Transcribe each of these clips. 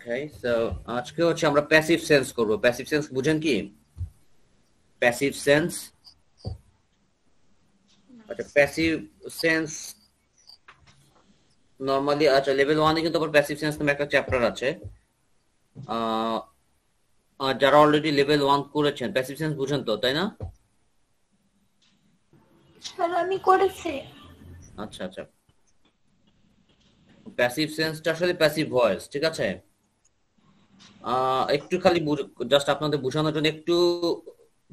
Okay so আজকে হচ্ছে আমরা প্যাসিভ সেন্স করব। প্যাসিভ সেন্স বুঝেন কি? প্যাসিভ সেন্স, আচ্ছা প্যাসিভ সেন্স নরমালি আচ্ছা লেভেল 1 এ কিন্তু আবার প্যাসিভ সেন্স নামে একটা চ্যাপ্টার আছে। আর যারা অলরেডি লেভেল 1 করেছেন প্যাসিভ সেন্স বুঝেন তো, তাই না? স্যার আমি করেছি। আচ্ছা আচ্ছা, প্যাসিভ সেন্সটা আসলে প্যাসিভ ভয়েস, ঠিক আছে? একটু খালি জাস্ট আপনাদের বোঝানোর জন্য একটু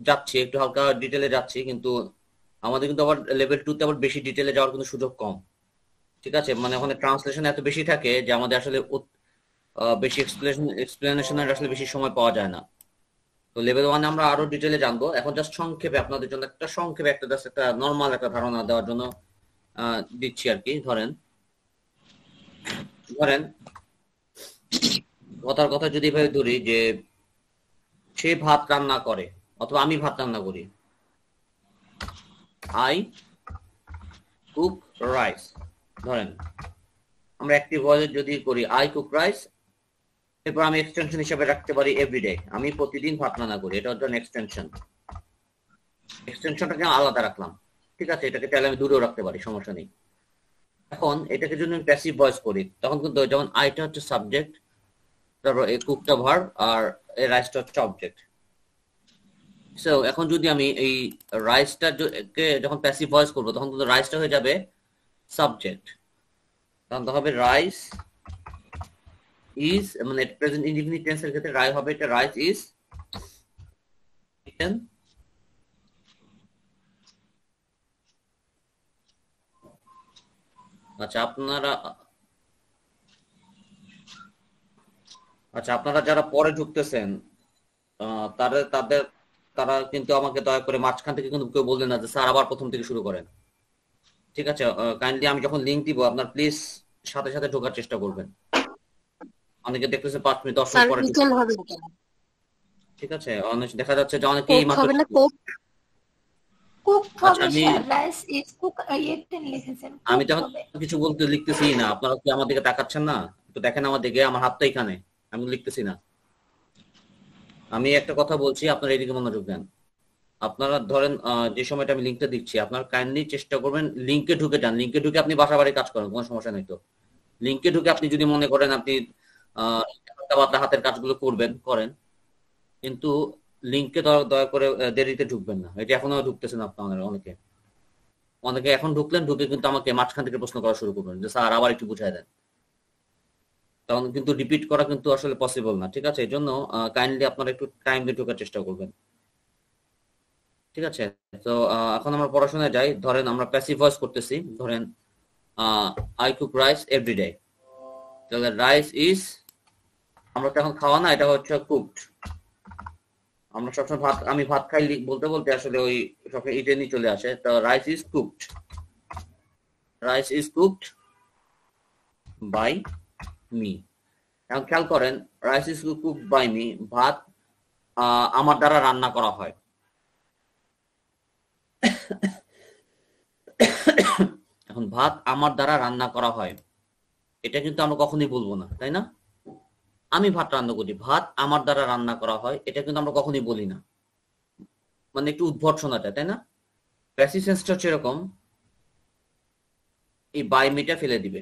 যাচ্ছি, একটু হালকা ডিটেলে যাচ্ছি, কিন্তু আমাদের কিন্তু আবার লেভেল 2 তে আবার বেশি ডিটেলে যাওয়ার কিন্তু সুযোগ কম, ঠিক আছে? মানে ওখানে ট্রান্সলেশন এত বেশি থাকে যে আমাদের আসলে বেশি এক্সপ্লেনেশনের আসলে বেশি সময় পাওয়া যায় না। তো লেভেল 1 আমরা আরো ডিটেলে জানবো। এখন জাস্ট সংক্ষেপে আপনাদের জন্য একটা সংক্ষেপে একটা জাস্ট একটা নর্মাল একটা ধারণা দেওয়ার জন্য দিচ্ছি আর কি। ধরেন ধরেন কথার কথা যদি এভাবে ধরি যে সে ভাত রান্না করে অথবা আমি ভাত রান্না করি, আই কুক রাইস। ধরেন আমরা অ্যাক্টিভ ভয়েস যদি করি আই কুক রাইস, এরপর আমি এক্সটেনশন হিসেবে রাখতে পারি এভরিডে, আমি প্রতিদিন ভাত রান্না করি, এটা হচ্ছে এক্সটেনশন। এক্সটেনশনটাকে আলাদা রাখলাম, ঠিক আছে? এটাকে তাহলে আমি দূরেও রাখতে পারি, সমস্যা নেই। এখন এটাকে যদি আমি প্যাসিভ ভয়েস করি তখন কিন্তু যেমন আইটা হচ্ছে সাবজেক্ট, তারপর এই কুকটা ভার্ব, আর এই রাইসটা হচ্ছে অবজেক্ট। সো এখন যদি আমি এই রাইসটা যখন প্যাসিভ ভয়েস করবো তখন কিন্তু রাইসটা হয়ে যাবে সাবজেক্ট, তখন তো হবে রাইস ইজ, মানে প্রেজেন্ট ইনডিফিনিট টেন্সের ক্ষেত্রে রাই হবে এটা রাইস ইজ ইটেন। আচ্ছা আপনারা আপনারা যারা পরে ঢুকতেছেন তাদের তাদের তারা কিন্তু আমাকে দয়া করে মাঝখান থেকে কিন্তু কেউ বললেন না যে স্যার আবার প্রথম থেকে শুরু করেন, ঠিক আছে? কাইন্ডলি আমি যখন লিংক দিব আপনার প্লিজ সাথে সাথে ঢোকার চেষ্টা করবেন। অনেকে দেখতেছে 5 মিনিট 10 মিনিট স্যার পরে বিকেল হবে কেন? ঠিক আছে? অনেক দেখা যাচ্ছে যে অনেকেই কোক মাত্র হবে না, কোক কুক আচ্ছা হবে আমি স্যার, রাইস ইজ কুক ইয়েতে লিখেছেন আমি কুক তো এখন হবে। কিছু বলতে লিখতেছি না, আপনারা কি আমার দিকে তাকাচ্ছেন না? একটু দেখেন আমার দিকে, আমার হাতটা এখানে, আমি লিখতেছি না। আমি একটা কথা বলছি, আপনারা এদিকে মনোযোগ দেন। আপনারা ধরেন যে সময়টা আমি লিঙ্কটা দিচ্ছি আপনারা কাইন্ডলি চেষ্টা করবেন লিঙ্কে ঢুকে যান। লিঙ্কে ঢুকে আপনি বাসা বাড়ি কাজ করেন, কোনো সমস্যা নেই। তো লিঙ্কে ঢুকে আপনি যদি মনে করেন আপনি হালকা হাতের কাজগুলো করবেন করেন, কিন্তু লিঙ্কে দয়া করে দেরিতে ঢুকবেন না। এটা এখনো ঢুকতেছেন আপনারা অনেকে, অনেকে এখন ঢুকলেন, ঢুকে কিন্তু আমাকে মাঝখান থেকে প্রশ্ন করা শুরু করবেন যে স্যার আবার একটু বুঝাই দেন। তখন কিন্তু রিপিট করা কিন্তু আসলে পসিবল না, ঠিক আছে? এই জন্য কাইন্ডলি আপনারা একটু টাইম দিয়ে ঢোকার চেষ্টা করবেন, ঠিক আছে? তো এখন আমরা পড়াশোনায় যাই। ধরেন আমরা প্যাসিভ ভয়েস করতেছি। ধরেন আই কুক রাইস এভরিডে, তাহলে রাইস ইজ, আমরা তো এখন খাওয়া না, এটা হচ্ছে কুকড। আমরা সবসময় ভাত, আমি ভাত খাই বলতে বলতে আসলে ওই সবসময় ইটেনই চলে আসে। তো rice is cooked, rice is cooked by me. এখন খেয়াল করেন rice is cooked by me, ভাত আমার দ্বারা রান্না করা হয়। এখন ভাত আমার দ্বারা রান্না করা হয়, এটা কিন্তু আমরা কখনোই বলবো না, তাই না? আমি ভাত রান্না করি, ভাত আমার দ্বারা রান্না করা হয়, এটা কিন্তু আমরা কখনোই বলি না। মানে একটু উদ্ভট শোনা যায়, তাই না? প্যাসিভ সেন্সটা হচ্ছে এরকম, এই বাই মিটা ফেলে দিবে।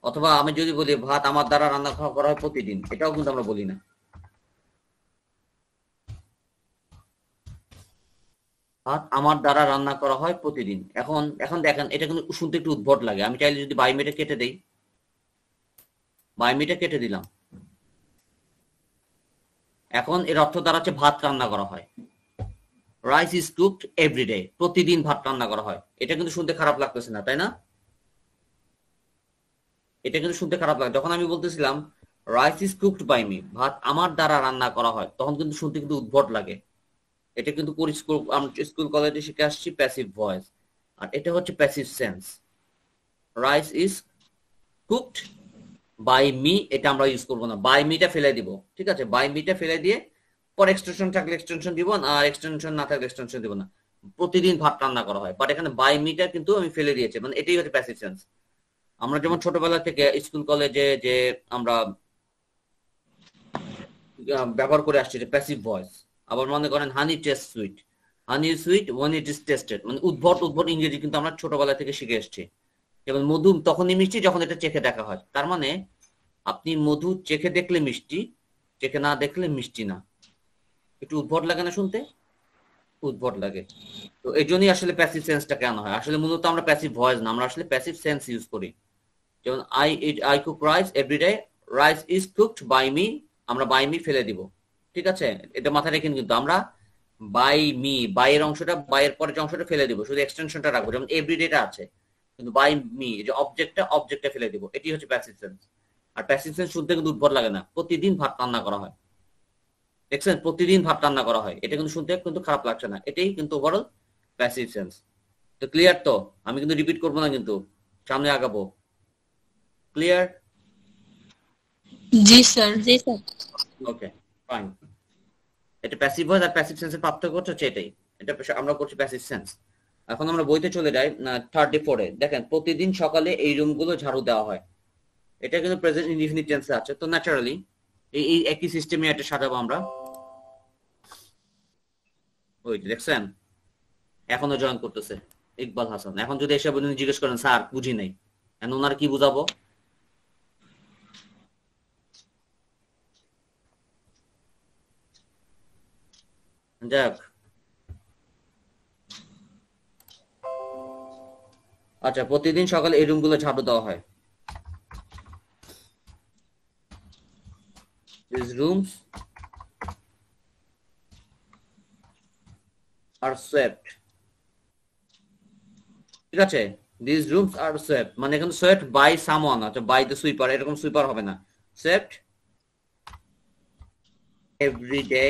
অথবা আমি যদি বলি ভাত আমার দ্বারা রান্না করা হয় প্রতিদিন, এটাও কিন্তু আমরা বলি না। ভাত আমার দ্বারা রান্না করা হয় প্রতিদিন। এখন এখন দেখেন এটা কিন্তু শুনতে একটু উদ্ভট লাগে। আমি চাইলে যদি বাই মিটা কেটে দেই, বাই মিটা কেটে দিলাম, এখন এর অর্থ দাঁড়াচ্ছে ভাত রান্না করা হয়। রাইস ইজ কুকড এভরিডে, প্রতিদিন ভাত রান্না করা হয়। এটা কিন্তু শুনতে খারাপ লাগতেছে না, তাই না? এটা কিন্তু শুনতে খারাপ লাগে। যখন আমি বলতেছিলাম rice is cooked by me, ভাত আমার দ্বারা রান্না করা হয়, তখন কিন্তু শুনতে কিন্তু উদ্ভট লাগে। এটা কিন্তু স্কুল কলেজে শিখে আসছি প্যাসিভ ভয়েস, আর এটা হচ্ছে passive sense. Rice is cooked by me, এটা আমরা ইউজ করবো না, বাই মিটা ফেলে দিব, ঠিক আছে? বাই মিটা ফেলে দিয়ে পর এক্সটেনশন থাকলে এক্সটেনশন দিব না, আর এক্সটেনশন না থাকলে এক্সটেনশন দিব না। প্রতিদিন ভাত রান্না করা হয়, বাট এখানে বাই মিটা কিন্তু আমি ফেলে দিয়েছি, মানে এটাই হচ্ছে প্যাসিভ সেন্স। আমরা যেমন ছোটবেলা থেকে স্কুল কলেজে যে আমরা ব্যবহার করে আসছি, এটা প্যাসিভ ভয়েস। আবার মনে করেন honey taste sweet, honey sweet when it is tasted, মানে উদ্ভট উদ্ভট ইংরেজি কিন্তু আমরা ছোটবেলা থেকে শিখে এসেছি। যেমন মধু তখনই মিষ্টি যখন এটা চেখে দেখা হয়, তার মানে আপনি মধু চেখে দেখলে মিষ্টি, চেখে না দেখলে মিষ্টি না। একটু উদ্ভট লাগে না শুনতে? উদ্ভট লাগে। তো এই জন্যই আসলে প্যাসিভ সেন্সটাকে আনা হয়। আসলে মূলত আমরা প্যাসিভ ভয়েস না, আমরা আসলে প্যাসিভ সেন্স ইউজ করি। যেমন I cook rice everyday, rice is cooked by me, আমরা বাই মি ফেলে দিব। ঠিক আছে, এটা মাথায় রেখেন, কিন্তু আমরা বাই মি, বাই এর অংশটা, বাই এর পরের অংশটা ফেলে দিব, শুধু এক্সটেনশনটা রাখবো। যেমন এভরিডেটা আছে, কিন্তু বাই মি যে অবজেক্টটা ফেলে দিব। এটি হচ্ছে প্যাসিভ সেন্স। আর প্যাসিভ সেন্স শুনতে কিন্তু উদ্ভট লাগে না। প্রতিদিন ভাত রান্না করা হয়, দেখছেন, প্রতিদিন ভাত রান্না করা হয়, এটা কিন্তু শুনতে কিন্তু খারাপ লাগছে না। এটাই কিন্তু ওভারঅল প্যাসিভ সেন্স। তো ক্লিয়ার তো? আমি কিন্তু রিপিট করবো না, কিন্তু সামনে আগাবো। ক্লিয়ার? জি স্যার। জি স্যার। ওকে, ফাইন। এটা প্যাসিভ ভয়েস আর প্যাসিভ সেন্সের পার্থক্য হচ্ছে এটাই। এটা আমরা করছি প্যাসিভ সেন্স। এখন আমরা বইতে চলে যাই 34-এ। দেখেন, প্রতিদিন সকালে এই রুমগুলো ঝাড়ু দেওয়া হয়। এটা কিন্তু প্রেজেন্ট ইনডিফিনিট টেন্সে আছে। তো ন্যাচারালি এই একই সিস্টেমে এটা সাজাবো আমরা। ওই যে দেখছেন, এখনো জয়েন করতেছে ইকবাল হাসান। এখন যদি এসে জিজ্ঞেস করেন স্যার বুঝি নাই, এখন ওনার কি বুঝাবো? যাক, আচ্ছা, প্রতিদিন সকালে এই রুমগুলো ঝাড়ু দেওয়া হয়। These rooms are swept। ঠিক আছে, দিস রুমস আর সোয়েপ্ট, মানে এখানে সোয়েপ্ট বাই সামওয়ান, আচ্ছা বাই দ্য সুইপার, এরকম সুইপার হবে না। Swept every day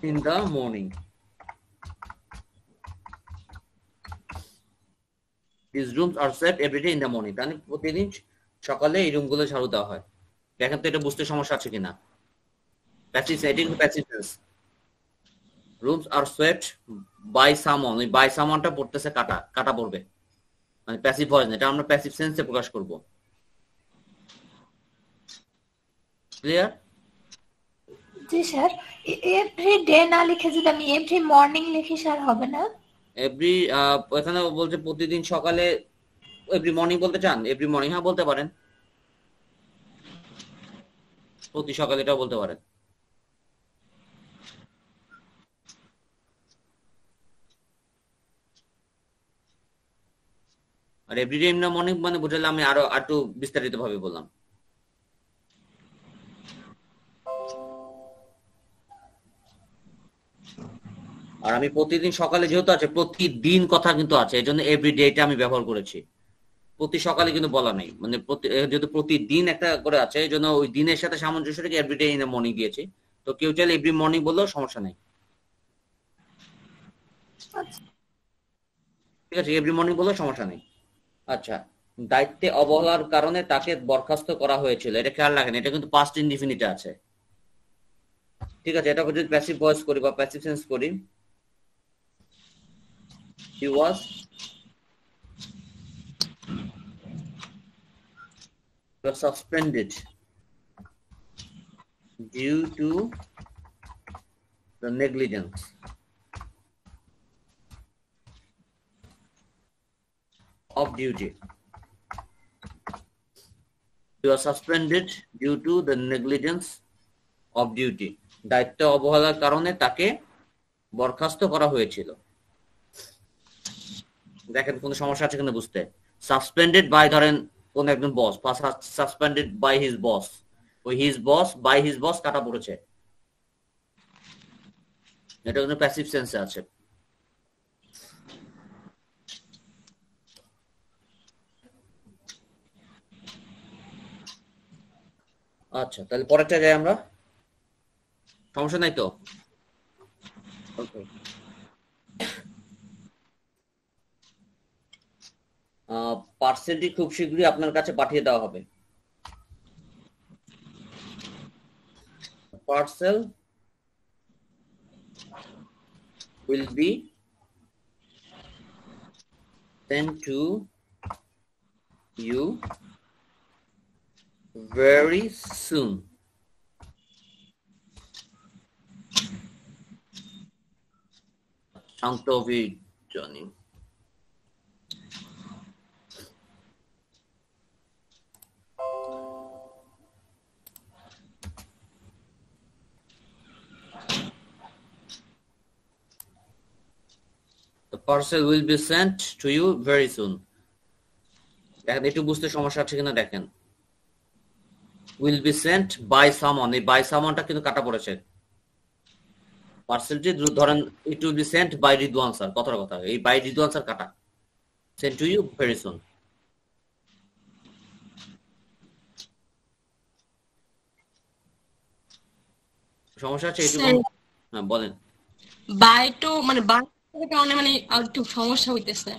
in the morning. This rooms are swept every day in the morning, মানে প্রতিদিন সকালে এই রুমগুলো ঝাড়ু দেওয়া হয়। দেখেন তো এটা বুঝতে সমস্যা আছে কিনা। প্যাসিভ, এটি কিন্তু passive tense. Rooms are swept by someone, ওই বাই সামওয়ানটা পড়তেছে কাটা, কাটা পড়বে, মানে প্যাসিভ ভয়েস না, এটা আমরা প্যাসিভ সেন্সে প্রকাশ করব। ক্লিয়ার? জি স্যার। এভরি ডে না লিখে যদি আমি এভরি মর্নিং লিখি স্যার, হবে না? এভরি, এখানে বলছে প্রতিদিন সকালে, এভরি মর্নিং বলতে চান? এভরি মর্নিং হ্যাঁ বলতে পারেন, প্রতি সকালে এটাও বলতে পারেন। আর এভরিডে ইন দ্য মর্নিং মানে বুঝালে আমি আরো একটু বিস্তারিত ভাবে বললাম। আর আমি প্রতিদিন সকালে যেহেতু আছে, প্রতিদিন কথা কিন্তু আছে, এই জন্য এভরিডে এটা আমি ব্যবহার করেছি। প্রতি সকালে কিন্তু বলা নাই, মানে যেহেতু প্রতিদিন একটা করে আছে, এই জন্য ওই দিনের সাথে সামঞ্জস্য রেখে এভরিডে ইন দ্য মর্নিং দিয়েছি। তো কেউ চাইলে এভরি মর্নিং বললেও সমস্যা নাই। আচ্ছা। ঠিক আছে, এভরি মর্নিং বললেও সমস্যা নেই। আচ্ছা, দায়িত্বে অবহেলার কারণে তাকে বরখাস্ত করা হয়েছিল, এটা খেয়াল রাখেন, এটা কিন্তু পাস্ট ইনডিফিনিটে আছে। ঠিক আছে, এটা যদি প্যাসিভ ভয়েস করি বা প্যাসিভ সেন্স করি, he was suspended due to the negligence of duty। He was suspended due to the negligence of duty, দায়িত্ব অবহেলার কারণে তাকে বরখাস্ত করা হয়েছিল। দেখেন কোন সমস্যা আছে কিনা বুঝতে। সাসপেন্ডেড বাই, ধরেন কোন একজন boss, suspended by his boss, ওই his boss by his boss কাটা পড়েছে, এটা কিন্তু প্যাসিভ সেন্সে আছে। আচ্ছা, তাহলে পরেরটা যাই আমরা, সমস্যা নাই তো? ওকে, পার্সেলটি খুব শীঘ্রই আপনার কাছে পাঠিয়ে দেওয়া হবে। Parcel will be sent to you very soon. শান্ত Johnny. The parcel will be sent to you very soon. দেখেন একটু বুঝতে সমস্যা আছে কিনা দেখেন। will be sent by someone, এই by someoneটা কিন্তু কাটা পড়েছে। পার্সেলটি ধরেন it will be sent by Ridwan sir, কথার কথা এই by রিদওয়ান স্যার কাটা, sent to you very soon. সমস্যা আছে একটু? হ্যাঁ বলেন। বাই তো মানে বাই কারণে মানে আর একটু সমস্যা হইতেছে।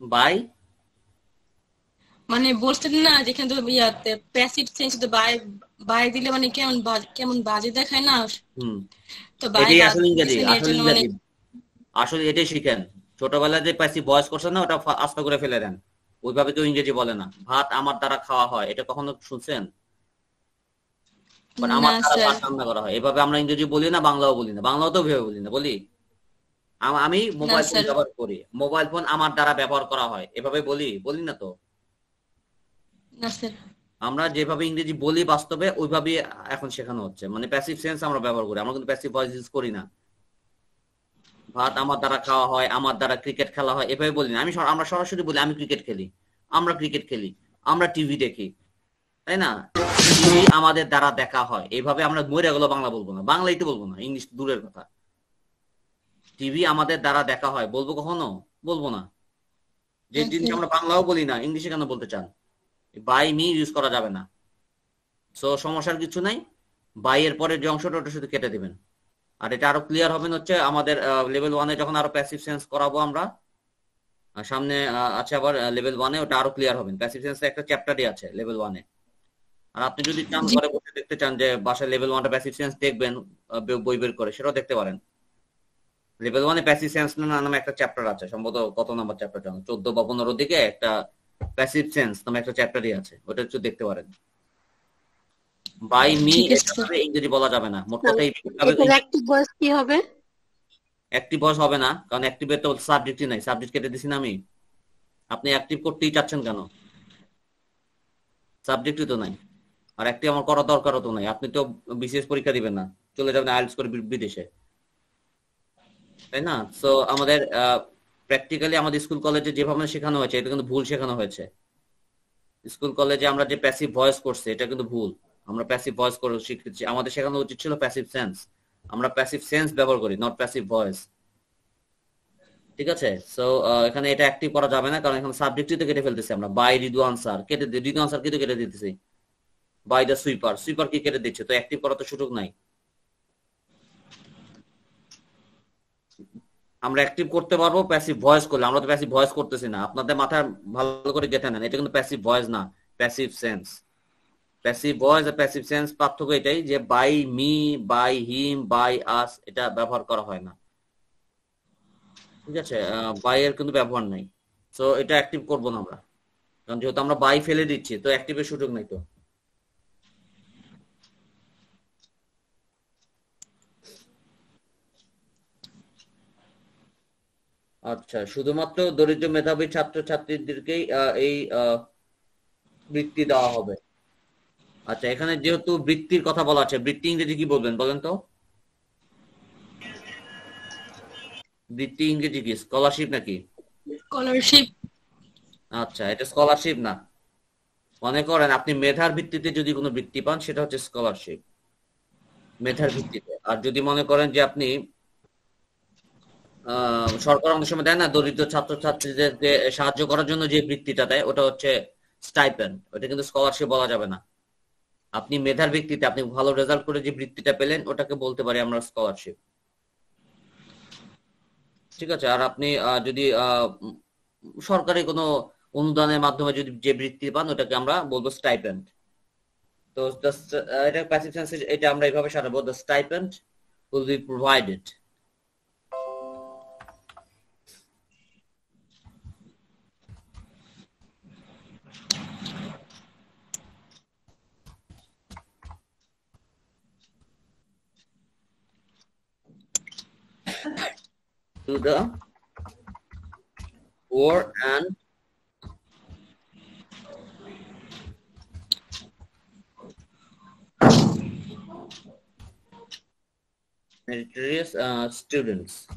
বাই মানে বলছেন না যেখানে তো ইয়াতে প্যাসিভ সেন্স তো বাই বাই দিলে মানে কেমন বাজে দেখায় না। তো বাই এটাই আসলে ইংরেজি, এর আসলে জন্য মানে ইংরেজি, আসলে এটাই শিখেন। ছোটবেলায় যে প্যাসিভ ভয়েস করছেন না, ওটা আস্তে করে ফেলে দেন। ওইভাবে তো ইংরেজি বলে না। ভাত আমার দ্বারা খাওয়া হয়, এটা কখনো শুনছেন? না আমার দ্বারা স্যার, ভাত রান্না করা হয়, এভাবে আমরা ইংরেজি বলি না, বাংলাও বলি না। বাংলাও তো ভেবে বলি না, বলি আমি না মোবাইল ফোন স্যার, ব্যবহার করি, মোবাইল ফোন আমার দ্বারা ব্যবহার করা হয়, এভাবে বলি, বলি না তো। না স্যার। আমরা যেভাবে ইংরেজি বলি বাস্তবে ওইভাবে এখন শেখানো হচ্ছে, মানে প্যাসিভ সেন্স আমরা ব্যবহার করি, আমরা কিন্তু প্যাসিভ ভয়েস ইউজ করি না। ভাত আমার দ্বারা খাওয়া হয়, আমার দ্বারা ক্রিকেট খেলা হয়, এভাবে বলি না। আমরা সরাসরি বলি আমি ক্রিকেট খেলি, আমরা ক্রিকেট খেলি, আমরা টিভি দেখি, তাই না? টিভি আমাদের দ্বারা দেখা হয়, এইভাবে আমরা মরে গেলো বাংলা বলবো না, বাংলায় তো বলবো না, ইংলিশ দূরের কথা। টিভি আমাদের দ্বারা দেখা হয় বলবো কখনো? বলবো না। যে জিনিস আমরা বাংলাও বলি না, ইংলিশে কেন বলতে চান? বাই মি ইউজ করা যাবে না। সো সমস্যার কিছু নাই, বাই এর পরে যে অংশটা ওটা শুধু কেটে দিবেন। আর এটা আরো ক্লিয়ার হবেন হচ্ছে আমাদের লেভেল 1-এ যখন আরো প্যাসিভ সেন্স করাবো আমরা, সামনে আছে আবার লেভেল 1-এ, ওটা আরো ক্লিয়ার হবেন। প্যাসিভ সেন্স একটা চ্যাপ্টারই আছে লেভেল 1-এ। আর আপনি যদি চান জি ঘরে বসে দেখতে চান যে বাসায় লেভেল 1-টা প্যাসিভ সেন্স দেখবেন, বই বের করে, সেটাও দেখতে পারেন। লেভেল 1-এ প্যাসিভ সেন্স নামে একটা চ্যাপ্টার আছে, সম্ভবত কত নাম্বার চ্যাপ্টার জানো, 14 বা 15 দিকে একটা প্যাসিভ সেন্স নামে একটা চ্যাপ্টারই আছে, ওটা একটু দেখতে পারেন। বাই মি ঠিক আছে এটা স্যার। ইংরেজি বলা যাবে না, মোট কথা। এটার অ্যাক্টিভ ভয়েস কি হবে? অ্যাক্টিভ ভয়েস হবে না, কারণ অ্যাক্টিভের তো সাবজেক্টই নাই, সাবজেক্ট কেটে দিছি না আমি। আপনি অ্যাক্টিভ করতেই চাচ্ছেন কেন? সাবজেক্টই তো নাই, আর অ্যাক্টিভ আমার করার দরকারও তো নাই। আপনি তো বিসিএস পরীক্ষা দিবেন না, চলে যাবেন আইএলটিএস করে বিদেশে, তাই না? সো আমাদের প্র্যাকটিক্যালি আমাদের স্কুল কলেজে যেভাবে শেখানো হয়েছে এটা কিন্তু ভুল শেখানো হয়েছে। স্কুল কলেজে আমরা যে প্যাসিভ ভয়েস করছি এটা কিন্তু ভুল। আমরা প্যাসিভ ভয়েস করে শিখেছি, আমাদের শেখানো উচিত ছিল প্যাসিভ সেন্স। আমরা প্যাসিভ সেন্স ব্যবহার করি, নট প্যাসিভ ভয়েস। ঠিক আছে? সো এখানে এটা অ্যাক্টিভ করা যাবে না, কারণ এখানে সাবজেক্টই তো কেটে ফেলতেছি আমরা। বাই রিদওয়ান স্যার কেটে দিই, রিদওয়ান স্যার কিন্তু কেটে দিতেছি। বাই দ্য সুইপার, সুইপার কি কেটে দিচ্ছে, তো অ্যাক্টিভ করার তো সুযোগ নাই। আমরা অ্যাক্টিভ করতে পারবো প্যাসিভ ভয়েস করলে, আমরা তো প্যাসিভ ভয়েস করতেছি না। আপনাদের মাথায় ভালো করে গেঁথে নেন, এটা কিন্তু প্যাসিভ ভয়েস না, প্যাসিভ সেন্স। প্যাসিভ ভয়েস আর প্যাসিভ সেন্স পার্থক্য এটাই যে by me, by him, by us এটা ব্যবহার করা হয় না। ঠিক আছে? বাই এর কিন্তু ব্যবহার নাই। সো এটা অ্যাক্টিভ করবো না আমরা, কারণ যেহেতু আমরা বাই ফেলে দিচ্ছি, তো অ্যাক্টিভের সুযোগ নাই তো। আচ্ছা, শুধুমাত্র দরিদ্র মেধাবী ছাত্রছাত্রীদেরকেই এই বৃত্তি দেওয়া হবে। আচ্ছা, এখানে যেহেতু বৃত্তির কথা বলা আছে, বৃত্তি ইংরেজি কি বলবেন বলেন তো? বৃত্তি ইংরেজি কি, স্কলারশিপ নাকি? স্কলারশিপ। আচ্ছা, এটা স্কলারশিপ না। মনে করেন আপনি মেধার ভিত্তিতে যদি কোনো বৃত্তি পান, সেটা হচ্ছে স্কলারশিপ, মেধার ভিত্তিতে। আর যদি মনে করেন যে আপনি সরকার অনেক সময় দেয় না দরিদ্র ছাত্রছাত্রীদেরকে সাহায্য করার জন্য যে বৃত্তিটা দেয়, ওটা হচ্ছে স্টাইপেন্ড, ওটা কিন্তু স্কলারশিপ বলা যাবে না। আপনি মেধার ভিত্তিতে আপনি ভালো রেজাল্ট করে যে বৃত্তিটা পেলেন, ওটাকে বলতে পারি আমরা স্কলারশিপ। ঠিক আছে? আর আপনি যদি সরকারি কোনো অনুদানের মাধ্যমে যদি যে বৃত্তি পান, ওটাকে আমরা বলবো স্টাইপেন্ড। তো এটা প্যাসিভ টেন্স, এটা আমরা এইভাবে সাজাবো, the stipend will be provided. to the poor and meritorious students.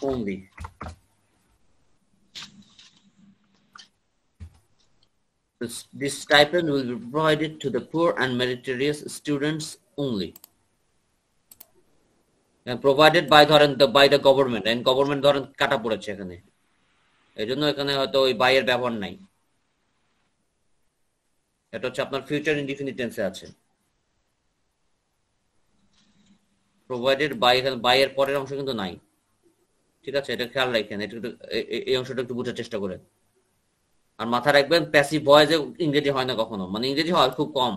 Only. This stipend will be provided to the poor and meritorious students only. And provided by the government, and government ধরেন কাটা পড়েছে এখানে, এই জন্য এখানে হয়তো ওই by এর ব্যবহার নাই। এটা হচ্ছে আপনার ফিউচার ইনডিফিনিট টেন্সে আছে। প্রোভাইডেড বাই, এখানে বাই এর পরের অংশ কিন্তু নাই। ঠিক আছে, এটা খেয়াল রাখেন, এটা এই অংশটা একটু বোঝার চেষ্টা করেন। আর মাথায় রাখবেন প্যাসিভ ভয়েসে ইংরেজি হয় না কখনো, মানে ইংরেজি হয় খুব কম,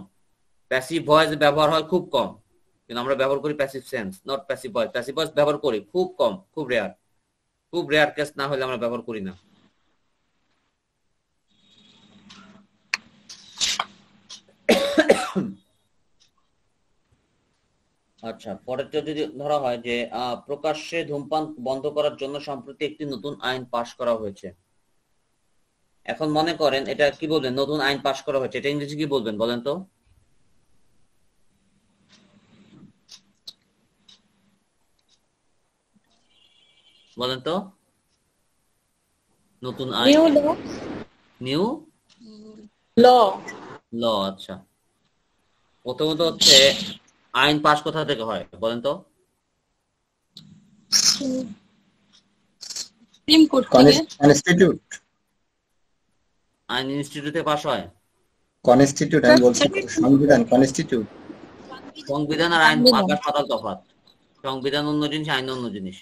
প্যাসিভ ভয়েস ব্যবহার হয় খুব কম, কিন্তু আমরা ব্যবহার করি passive sense, not passive voice. Passive voice ব্যবহার করি খুব কম, খুব রেয়ার কেস না হলে আমরা ব্যবহার করি না। আচ্ছা, পরেরটা যদি ধরা হয় যে প্রকাশ্যে ধূমপান বন্ধ করার জন্য সম্প্রতি একটি নতুন আইন পাশ করা হয়েছে। এখন মনে করেন এটা কি বলবেন, নতুন আইন পাশ করা হয়েছে, এটা ইংরেজি কি বলবেন বলেন তো? বলেন তো, নতুন আইন, নিউ ল। আচ্ছা, প্রথমত হচ্ছে আইন পাশ কোথা থেকে হয় বলেন তো? সুপ্রিম কোর্ট থেকে। কনস্টিটিউট, আইন ইনস্টিটিউটে পাশ হয়। কনস্টিটিউট আমি বলছি, সংবিধান, কনস্টিটিউট। সংবিধান আর আইন আকাশ পাতাল তফাৎ। সংবিধান অন্য জিনিস, আইন অন্য জিনিস।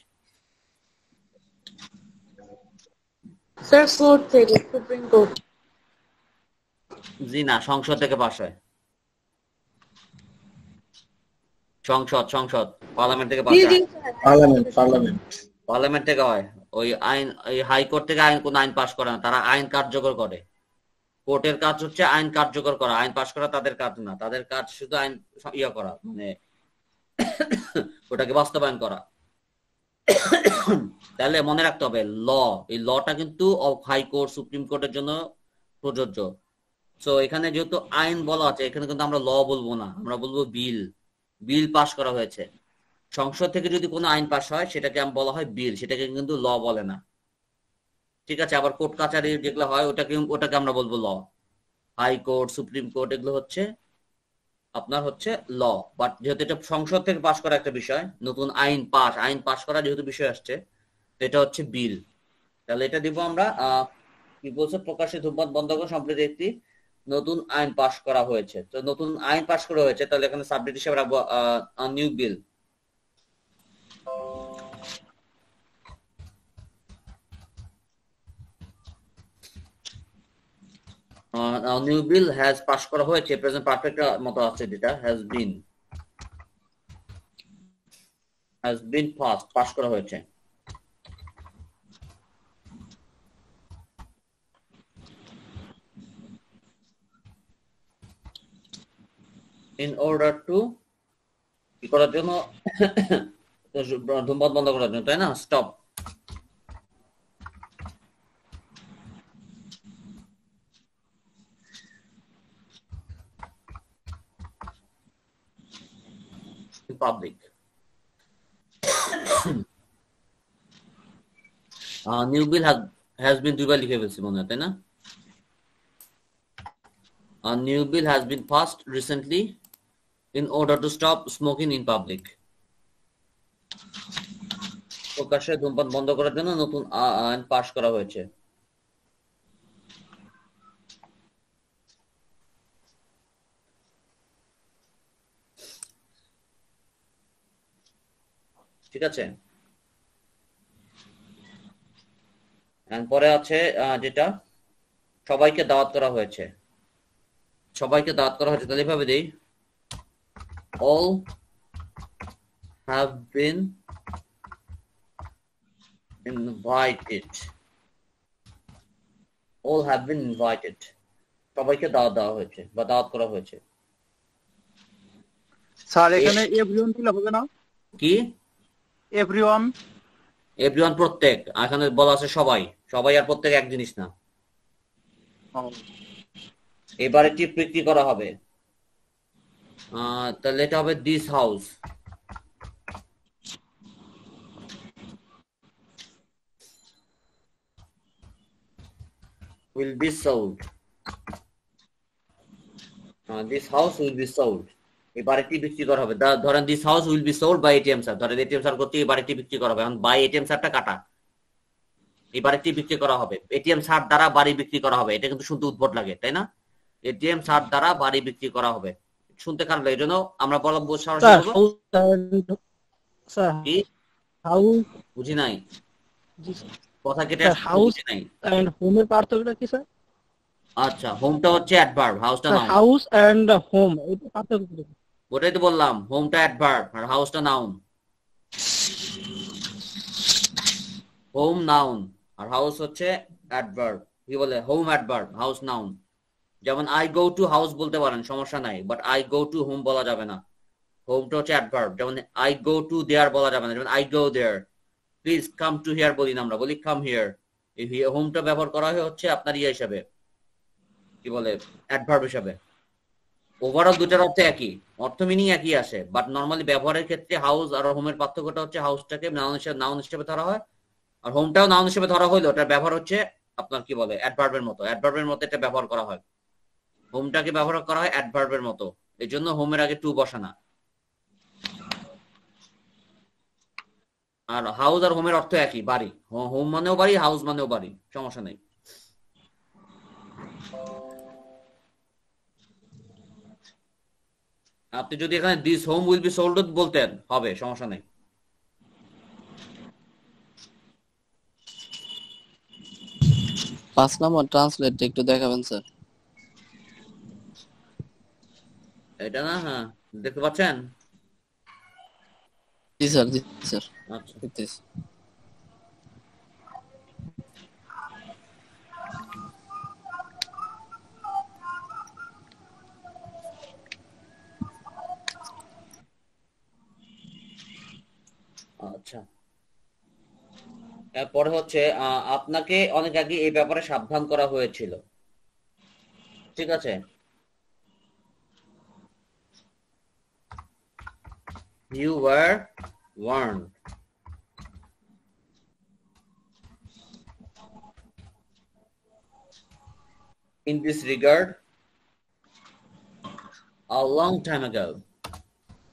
স্যার কোর্ট থেকে, সুপ্রিম কোর্ট। জি না, সংসদ থেকে পাশ হয়। সংসদ পার্লামেন্ট থেকে পাশ হয়। পার্লামেন্ট থেকে হয়। ওই আইন, এই হাইকোর্ট থেকে কোন আইন পাশ করে না, তারা আইন কার্যকর করে। কোর্টের কাজ হচ্ছে আইন কার্যকর করা, আইন পাশ করা তাদের কাজ না। তাদের কাজ শুধু আইন করা, মানে ওটাকে বাস্তবায়ন করা। তাহলে মনে রাখতে হবে ল, এই লটা কিন্তু হাইকোর্ট, সুপ্রিম কোর্টের জন্য প্রযোজ্য। সো এখানে যেহেতু আইন বলা আছে, এখানে কিন্তু আমরা ল বলবো না, আমরা বলবো বিল পাশ করা হয়েছে। সংসদ থেকে যদি কোনো আইন পাশ হয় সেটাকে বলা হয় বিল, সেটাকে কিন্তু ল বলে না। ঠিক আছে, আবার কোর্ট কাচারি যেগুলো হয় ওটাকে আমরা বলবো ল। হাইকোর্ট, সুপ্রিম কোর্ট এগুলো হচ্ছে আপনার হচ্ছে ল। বাট যেহেতু এটা সংসদ থেকে পাশ করা একটা বিষয়, নতুন আইন পাশ করা যেহেতু বিষয় আসছে, এটা হচ্ছে বিল। তাহলে এটা দিব আমরা কি বলছে, প্রকাশ্যে ধূমপান বন্ধ করা সম্প্রতি একটি নতুন আইন পাশ করা হয়েছে। তো নতুন আইন পাশ করা হয়েছে, তাহলে এখানে সাবজেক্ট হিসেবে রাখবো new bill. New bill has pass করা হয়েছে, প্রেজেন্ট পারফেক্ট মতো আছে, যেটা হ্যাজ বিন পাস করা হয়েছে। ইন অর্ডার টু কি করার জন্য, ধূমপান বন্ধ করার জন্য, তাই না? Stop. Public. New bill has been দুইবার লিখে ফেলছি মনে হয়, তাই না? A new bill has been passed recently in order to stop smoking in public. প্রকাশ্যে ধূমপান বন্ধ করার জন্য নতুন আইন পাশ করা হয়েছে। ঠিক আছে, পরে আছে যেটা সবাইকে দাওয়াত করা হয়েছে। তাহলে এভাবে দেই, all have been invited, সবাইকে দাওয়াত দেওয়া হয়েছে বা দাওয়াত করা হয়েছে। স্যার এখানে এভরিওয়ান দিলে হবে না? কি এভরিওয়ান? এভরিওয়ান প্রত্যেক, এখানে বলা আছে সবাই, সবাই আর প্রত্যেক এক জিনিস না। এবারে টিপ বিক্রি করা হবে, তাহলে এটা হবে this house. will be sold. This house will be sold. এই বাড়িটি বিক্রি করা হবে। ধরেন this house will be sold by ATM sir, ধরেন এটিএম স্যার করতে এই বাড়িটি বিক্রি করা হবে। এখন বাই এটিএম স্যারটা কাটা, এই বাড়িটি বিক্রি করা হবে, এটিএম স্যার দ্বারা বাড়ি বিক্রি করা হবে। এটা কিন্তু শুনতে উদ্ভট লাগে, তাই না? এটিএম স্যার দ্বারা বাড়ি বিক্রি করা হবে, শুনতে খারাপ লাগে, এই জন্য আমরা বলবো সরাসরি কি বুঝি নাই, কথা কেটে হাউস বুঝি নাই। এন্ড হোমের পার্থক্যটা কি স্যার? আচ্ছা, হোমটা হচ্ছে অ্যাডভার্ব, হাউসটা নাউন। হাউস এন্ড হোম এটা পার্থক্য কি? ওটাই তো বললাম, হোমটা অ্যাডভার্ব আর হাউসটা নাউন। হোম নাউন আর হাউস হচ্ছে অ্যাডভার্ব। কি বলে? Home adverb, house noun. যেমন আই গো টু হাউস বলতে পারেন, সমস্যা নাই, but I go to home বলা যাবে না। হোমটা হচ্ছে অ্যাডভার্ব। যেমন আই গো টু দেয়ার বলা যাবে না, যেমন I go there. Please come to here বলি না, আমরা বলি কাম হিয়ার। এই হোমটা ব্যবহার করা হয় হচ্ছে আপনার ইয়ে হিসাবে, কি বলে, অ্যাডভার্ব হিসাবে। ওভারঅল দুটার অর্থ একই, অর্থ মিনিং একই আসে, বাট নর্মালি ব্যবহারের ক্ষেত্রে হাউস আর হোমের পার্থক্যটা হচ্ছে হাউসটাকে নাউন হিসেবে ধরা হয়, আর হোমটাও নাউন হিসেবে ধরা হইলো ওটার ব্যবহার হচ্ছে আপনার কি বলে অ্যাডভার্বের মতো। অ্যাডভার্বের মতো এটা ব্যবহার করা হয়, হোমটাকে ব্যবহার করা হয় অ্যাডভার্বের মতো, এই জন্য হোমের আগে টু বসানা। আর হাউস আর হোমের অর্থ একই, বাড়ি। হোম মানেও বাড়ি, হাউস মানেও বাড়ি, সমস্যা নেই। আপনি যদি এখানে this whom will be sold বলতেন হবে, সমস্যা নেই। 5 নম্বর ট্রান্সলেট একটু দেখাবেন স্যার? এটা না, হ্যাঁ দেখতে পাচ্ছেন? জি স্যার, জি স্যার। আচ্ছা, দেখতেছি। আচ্ছা, এরপরে হচ্ছে আপনাকে অনেক আগে এই ব্যাপারে সাবধান করা হয়েছিল, ঠিক আছে? You were warned. In this regard, a long time ago.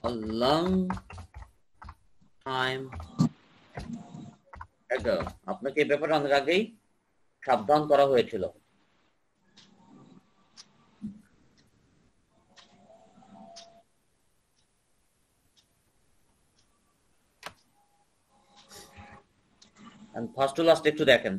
A long time ago. আপনাকে এই ব্যাপারে অনেক আগেই সাবধান করা হয়েছিল। ফার্স্ট টু লাস্ট একটু দেখেন।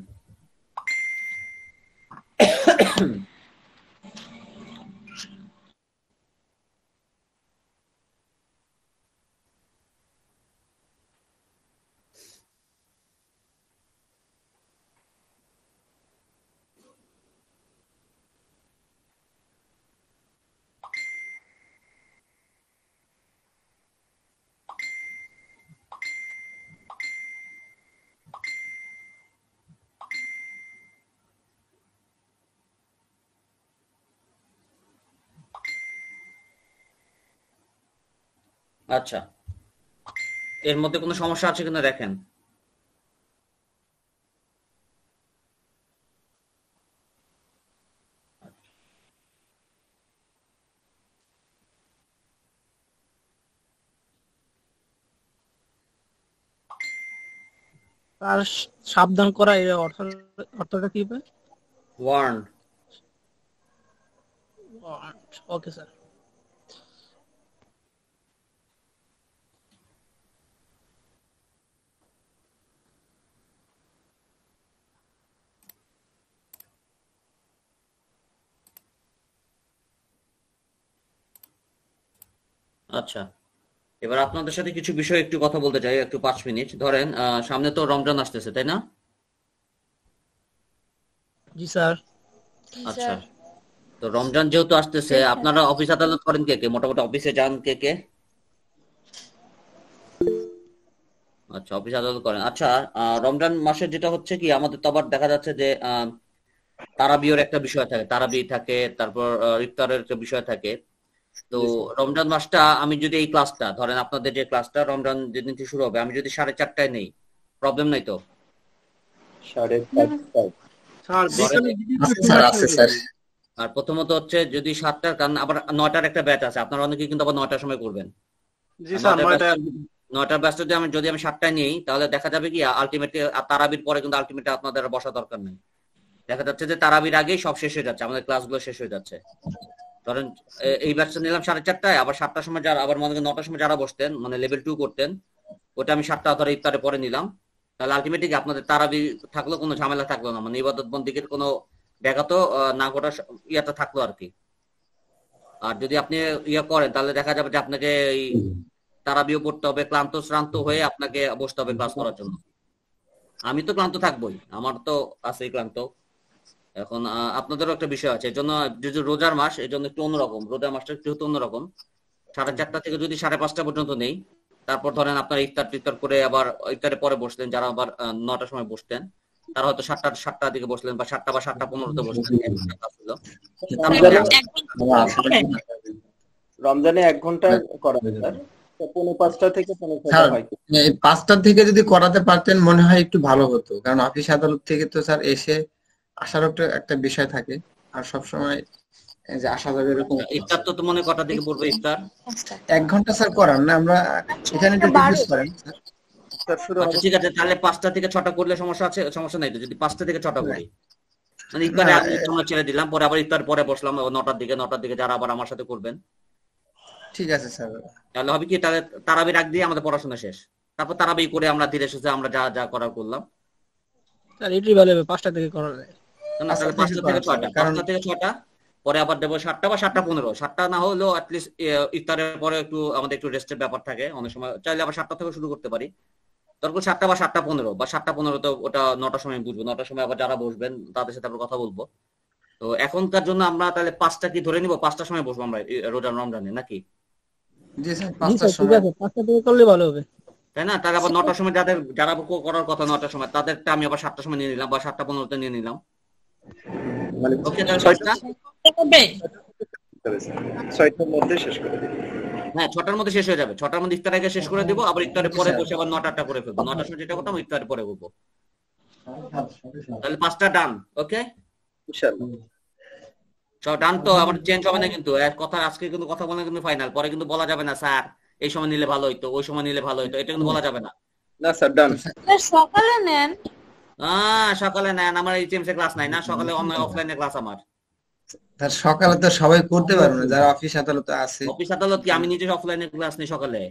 আচ্ছা, এর মধ্যে কোনো সমস্যা আছে কিনা দেখেন। আর সাবধান করা এর অর্থটা কি হবে? ওয়ার্ন। Okay sir. আচ্ছা, এবার আপনাদের সাথে কিছু বিষয় একটু কথা বলতে চাই, একটু 5 মিনিট ধরেন। সামনে তো রমজান আসতেছে, তাই না? জি স্যার। আচ্ছা, তো রমজান যেহেতু আসতেছে, আপনারা অফিস আদালত করেন কে কে? মোটামুটি অফিসে যান কে কে? আচ্ছা, অফিস আদালত করেন। আচ্ছা, রমজান মাসে যেটা হচ্ছে কি আমাদের তো আবার দেখা যাচ্ছে যে তারাবির একটা বিষয় থাকে, তারাবি থাকে, তারপর ইফতারের একটা বিষয় থাকে। তো রমজান মাসটা আমি যদি এই ক্লাসটা ধরেন, আপনাদের যে ক্লাসটা রমজান যেদিন থেকে শুরু হবে, আমি যদি 4:30টায় নেই, প্রবলেম নাই তো? 5:30 স্যার ধরেন, বিকেলে যদি আছে স্যার, আছে স্যার। আর প্রথমত হচ্ছে যদি 7টার, কারণ আবার 9টার একটা ব্যাচ আছে, আপনারা অনেকেই কিন্তু আবার 9টার সময় করবেন। জি স্যার 9টার ব্যাচটা যদি আমি 7টায় নিই, তাহলে দেখা যাবে কি আলটিমেটলি তারাবির পরে কিন্তু আলটিমেটলি আপনাদের আর বসা দরকার নেই। দেখা যাচ্ছে যে তারাবির আগেই সব শেষ হয়ে যাচ্ছে, আমাদের ক্লাসগুলো শেষ হয়ে যাচ্ছে। ধরেন এই ব্যাচটা নিলাম 4:30টায়, আবার 7টার সময় যারা, আবার মনে করেন 9টার সময় যারা বসতেন, মানে লেভেল 2 করতেন, ওটা আমি 7টা ধরে ইফতারে পরে নিলাম। তাহলে আলটিমেটলি আপনাদের তারাবি থাকলো, কোনো ঝামেলা থাকলো না, মানে ইবাদত বন্দিকের কোনো ব্যাঘাত না ঘটার ইয়াটা থাকলো আর কি। আর যদি আপনি ইয়ে করেন, তাহলে দেখা যাবে যে আপনাকে এই তারাবিও পড়তে হবে, ক্লান্ত শ্রান্ত হয়ে আপনাকে বসতে হবে ক্লাস করার জন্য। আমি তো ক্লান্ত থাকবোই, আমার তো আছেই ক্লান্ত। এখন আপনাদেরও একটা বিষয় আছে, এই জন্য যদি রোজার মাস, এই জন্য একটু অন্যরকম, রোজার মাসটা একটু অন্যরকম। 4:30 থেকে যদি 5:30 পর্যন্ত নেই, তারপর ধরেন আপনার ইফতার করে আবার ইফতারের পরে বসলেন, যারা আবার 9টার সময় বসতেন, তারা হয়তো 7টার দিকে বসলেন, বা 7টা বা 7:15-তে বসলেন। রমজানে 1 ঘন্টা করা স্যার, 5:45 থেকে 5:45 স্যার হয়। এই 5টা থেকে যদি করাতে পারতেন মনে হয় একটু ভালো হতো, কারণ অফিস আদালত থেকে তো স্যার এসে আসার একটা বিষয় থাকে, আর সবসময় যে আসা যাবে এরকম। ইফতার তো মনে কটার দিকে পড়বে ইফতার? 1 ঘন্টা স্যার করান না, আমরা এখানে একটু ডিসকাস করেন স্যার। আচ্ছা ঠিক আছে, তাহলে 5টা থেকে 6টা করলে সমস্যা আছে? সমস্যা নাই তো যদি 5টা থেকে 6টা করি, মানে ইফতারে আগে আমরা ছেড়ে দিলাম, পরে আবার ইফতার পরে বসলাম 9টার দিকে যারা আবার আমার সাথে করবেন। ঠিক আছে স্যার। তাহলে হবে কি, তাহলে তারাবির আগ দিয়ে আমাদের পড়াশোনা শেষ, তারপর তারাবি করে আমরা ধীরে সুস্থে আমরা যা যা করার করলাম। স্যার এটাই ভালো হবে, 5টা থেকে করা যায়। না, তাহলে 5টা থেকে 6টা, 5টা থেকে 6টা, পরে আবার দেবো 7টা বা 7:15। 7টা না হলেও অ্যাটলিস্ট ইফতারের পরে একটু আমাদের একটু রেস্টের ব্যাপার থাকে অনেক সময়, চাইলে আবার 7টা থেকে শুরু করতে পারি। তারপর 7টা বা 7:15 বা 7:15, তো ওটা 9টার সময় বুঝবো, 9টার সময় আবার যারা বসবেন তাদের সাথে আবার কথা বলবো। তো এখনকার জন্য আমরা তাহলে 5টা কি ধরে নিব, 5টার সময় বসবো আমরা রমজানে নাকি? জি স্যার, জি 5টার স্যার, ঠিক সময়। আছে, 5টা থেকে করলে ভালো হবে। তাই না? তাহলে আবার 9টার সময় যারা করার কথা 9টার সময়, তাদেরটা আমি আবার 7টার সময় নিয়ে নিলাম বা 7:15-তে নিয়ে নিলাম। মানে ওকে, তাহলে 6টা, হবে 6টার মধ্যে শেষ করে দিন। হ্যাঁ 6টার মধ্যে শেষ হয়ে যাবে। 6টার মধ্যে ইফতার আগে শেষ করে দিব, আবার ইফতারের পরে বসে আবার 9টাটা করে ফেলবো। 9টার সময় যেটা করতাম ইফতারের পরে করবো। তাহলে 5টা ডান। ওকে, ইনশাআল্লাহ। সব ডান তো, আমার চেঞ্জ হবে না কিন্তু কথা, আজকে কিন্তু কথা বলা কিন্তু ফাইনাল, পরে কিন্তু বলা যাবে না স্যার এই সময় নিলে ভালো হইতো, ওই সময় নিলে ভালো হইতো, এটা কিন্তু বলা যাবে না। না স্যার ডান। সকালে নেন। সকালে নেন, আমার এই টিএমসি ক্লাস নাই না, সকালে অফলাইনে ক্লাস আমার। স্যার সকালে তো সবাই করতে পারবে না, যারা অফিস আদালতে আছে। অফিস আদালত কি, আমি নিজে অফলাইনে ক্লাস নেই সকালে,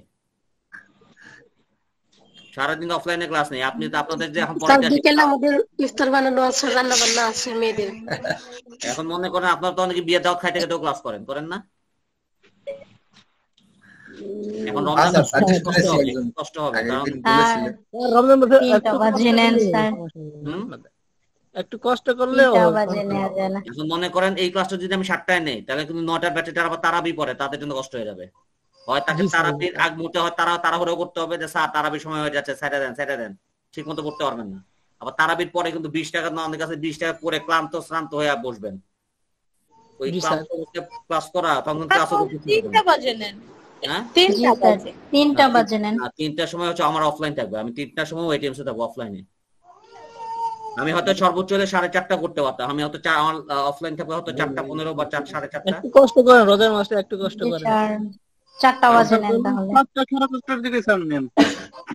সারাদিন অফলাইনে ক্লাস নেই। আপনি তো আপনাদের যে এখন বিকেলে আমাদের ইফতার বানানো আছে, রান্না বান্না আছে মেয়েদের। এখন মনে করেন আপনারা তো অনেকে বিয়ে দাওয়াত খাইতে খেতেও ক্লাস করেন না? এখন রমজান কষ্ট হবে, কারণ রমজান মাসে একটু কষ্ট করলে এখন মনে করেন এই ক্লাসটা যদি আমি 7টায় নেই, তাহলে কিন্তু 9টার ব্যাচে যারা আবার তারাবি পড়ে তাদের জন্য কষ্ট হয়ে যাবে। হয় তাকে তারাবির আগ মুহূর্তে হয় তাড়াহুড়ো করতে হবে যে স্যার তারাবির সময় হয়ে যাচ্ছে, ছেড়ে দেন, ঠিক মতো পড়তে পারবেন না। আবার তারাবির পরে কিন্তু 20 টাকা না, আমাদের কাছে 20 টাকা করে ক্লান্ত শ্রান্ত হয়ে বসবেন। ওই ক্লাস করা তখন ক্লাসও করতে 3টা বাজে নেন। হ্যাঁ 3টা বাজে নেন। 3টার সময় হচ্ছে আমার অফলাইন থাকবে, আমি 3টার সময় এটিএমসে থাকবো অফলাইনে। আমি হয়তো সর্বোচ্চ হলে 4:30 করতে পারতাম, আমি হয়তো আমার অফলাইন থাকবে হয়তো 4:15 বা 4:30। একটু কষ্ট করেন, রোজার মাসে একটু কষ্ট করেন। 4টা বাজে নেন তাহলে। 5:45 দিকে স্যার নেন।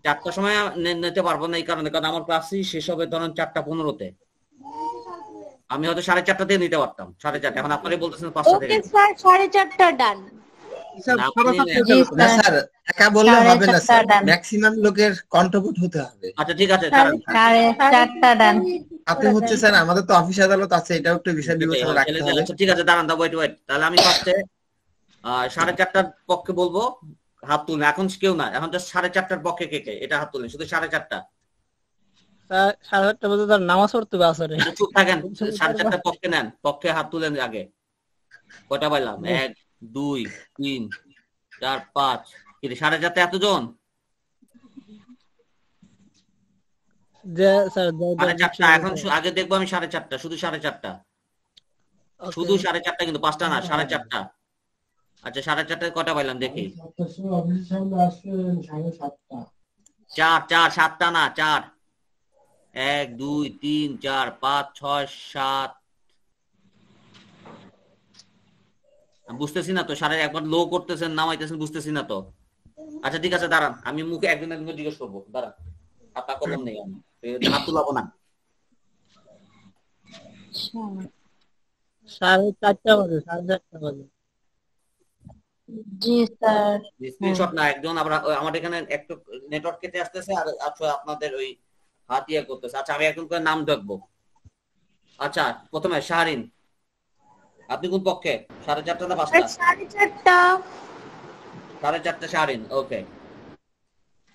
4টার সময় নিতে পারবো না এই কারণে, কারণ আমার ক্লাসই শেষ হবে ধরেন 4:15-তে। আমি হয়তো 4:30 থেকে নিতে পারতাম, 4:30। এখন আপনারাই বলতেছেন 5টা থেকে। ওকে স্যার, 4:30 ডান। না স্যার, একা বললে হবে না স্যার, ম্যাক্সিমাম লোকের কন্ট্রিবিউট হতে হবে। আচ্ছা ঠিক আছে, 4:30 ডান। আপনি হচ্ছে স্যার আমাদের তো অফিস আদালত আছে, এটাও একটু বিষয় বিবেচনা রাখতে হবে। আচ্ছা ঠিক আছে, দাঁড়ান, ওয়েট। তাহলে আমি ফার্স্টে 4:30টার পক্ষে বলবো, হাত তুলুন। এখন কেউ না, এখন জাস্ট 4:30টার পক্ষে কে এটা হাত তুলেন, শুধু 4:30। 7:30 বাজে তার নামাজ পড়তে হবে আসরে। চুপ থাকেন, 4:30টার পক্ষে নেন, পক্ষে হাত তুলেন আগে। কয়টা পাইলাম? 1 2 3 4 5। 4:30 এতজন? যে স্যার 4:30 এখন আগে দেখবো আমি 4:30 শুধু 4:30 শুধু 4:30 কিন্তু 5টা না 4:30 আচ্ছা 4:30 কটা পাইলাম দেখি 4 7টা না 4 1 2 3 4 5 6 7 আমি বুঝতেছি না তো সারা একবার লো করতেছেন নামাইতেছেন বুঝতেছি না তো আচ্ছা ঠিক আছে দাঁড়ান আমি মুখে একজন জিজ্ঞেস করবো দাঁড়ান হাতা কলম নেই আমি হাত তুলাবো না 4:30 বাজে 4:30 বাজে জি স্যার স্ক্রিনশট না একজন আবার আমাদের এখানে একটু নেটওয়ার্ক কেটে আসতেছে আর আচ্ছা আপনাদের ওই হাত ইয়ে করতেছে আচ্ছা আমি একজন করে নাম দেখবো আচ্ছা প্রথমে শাহরিন আপনি কোন পক্ষে 4:30 না 5টা 4:30 4:30 শাহরিন ওকে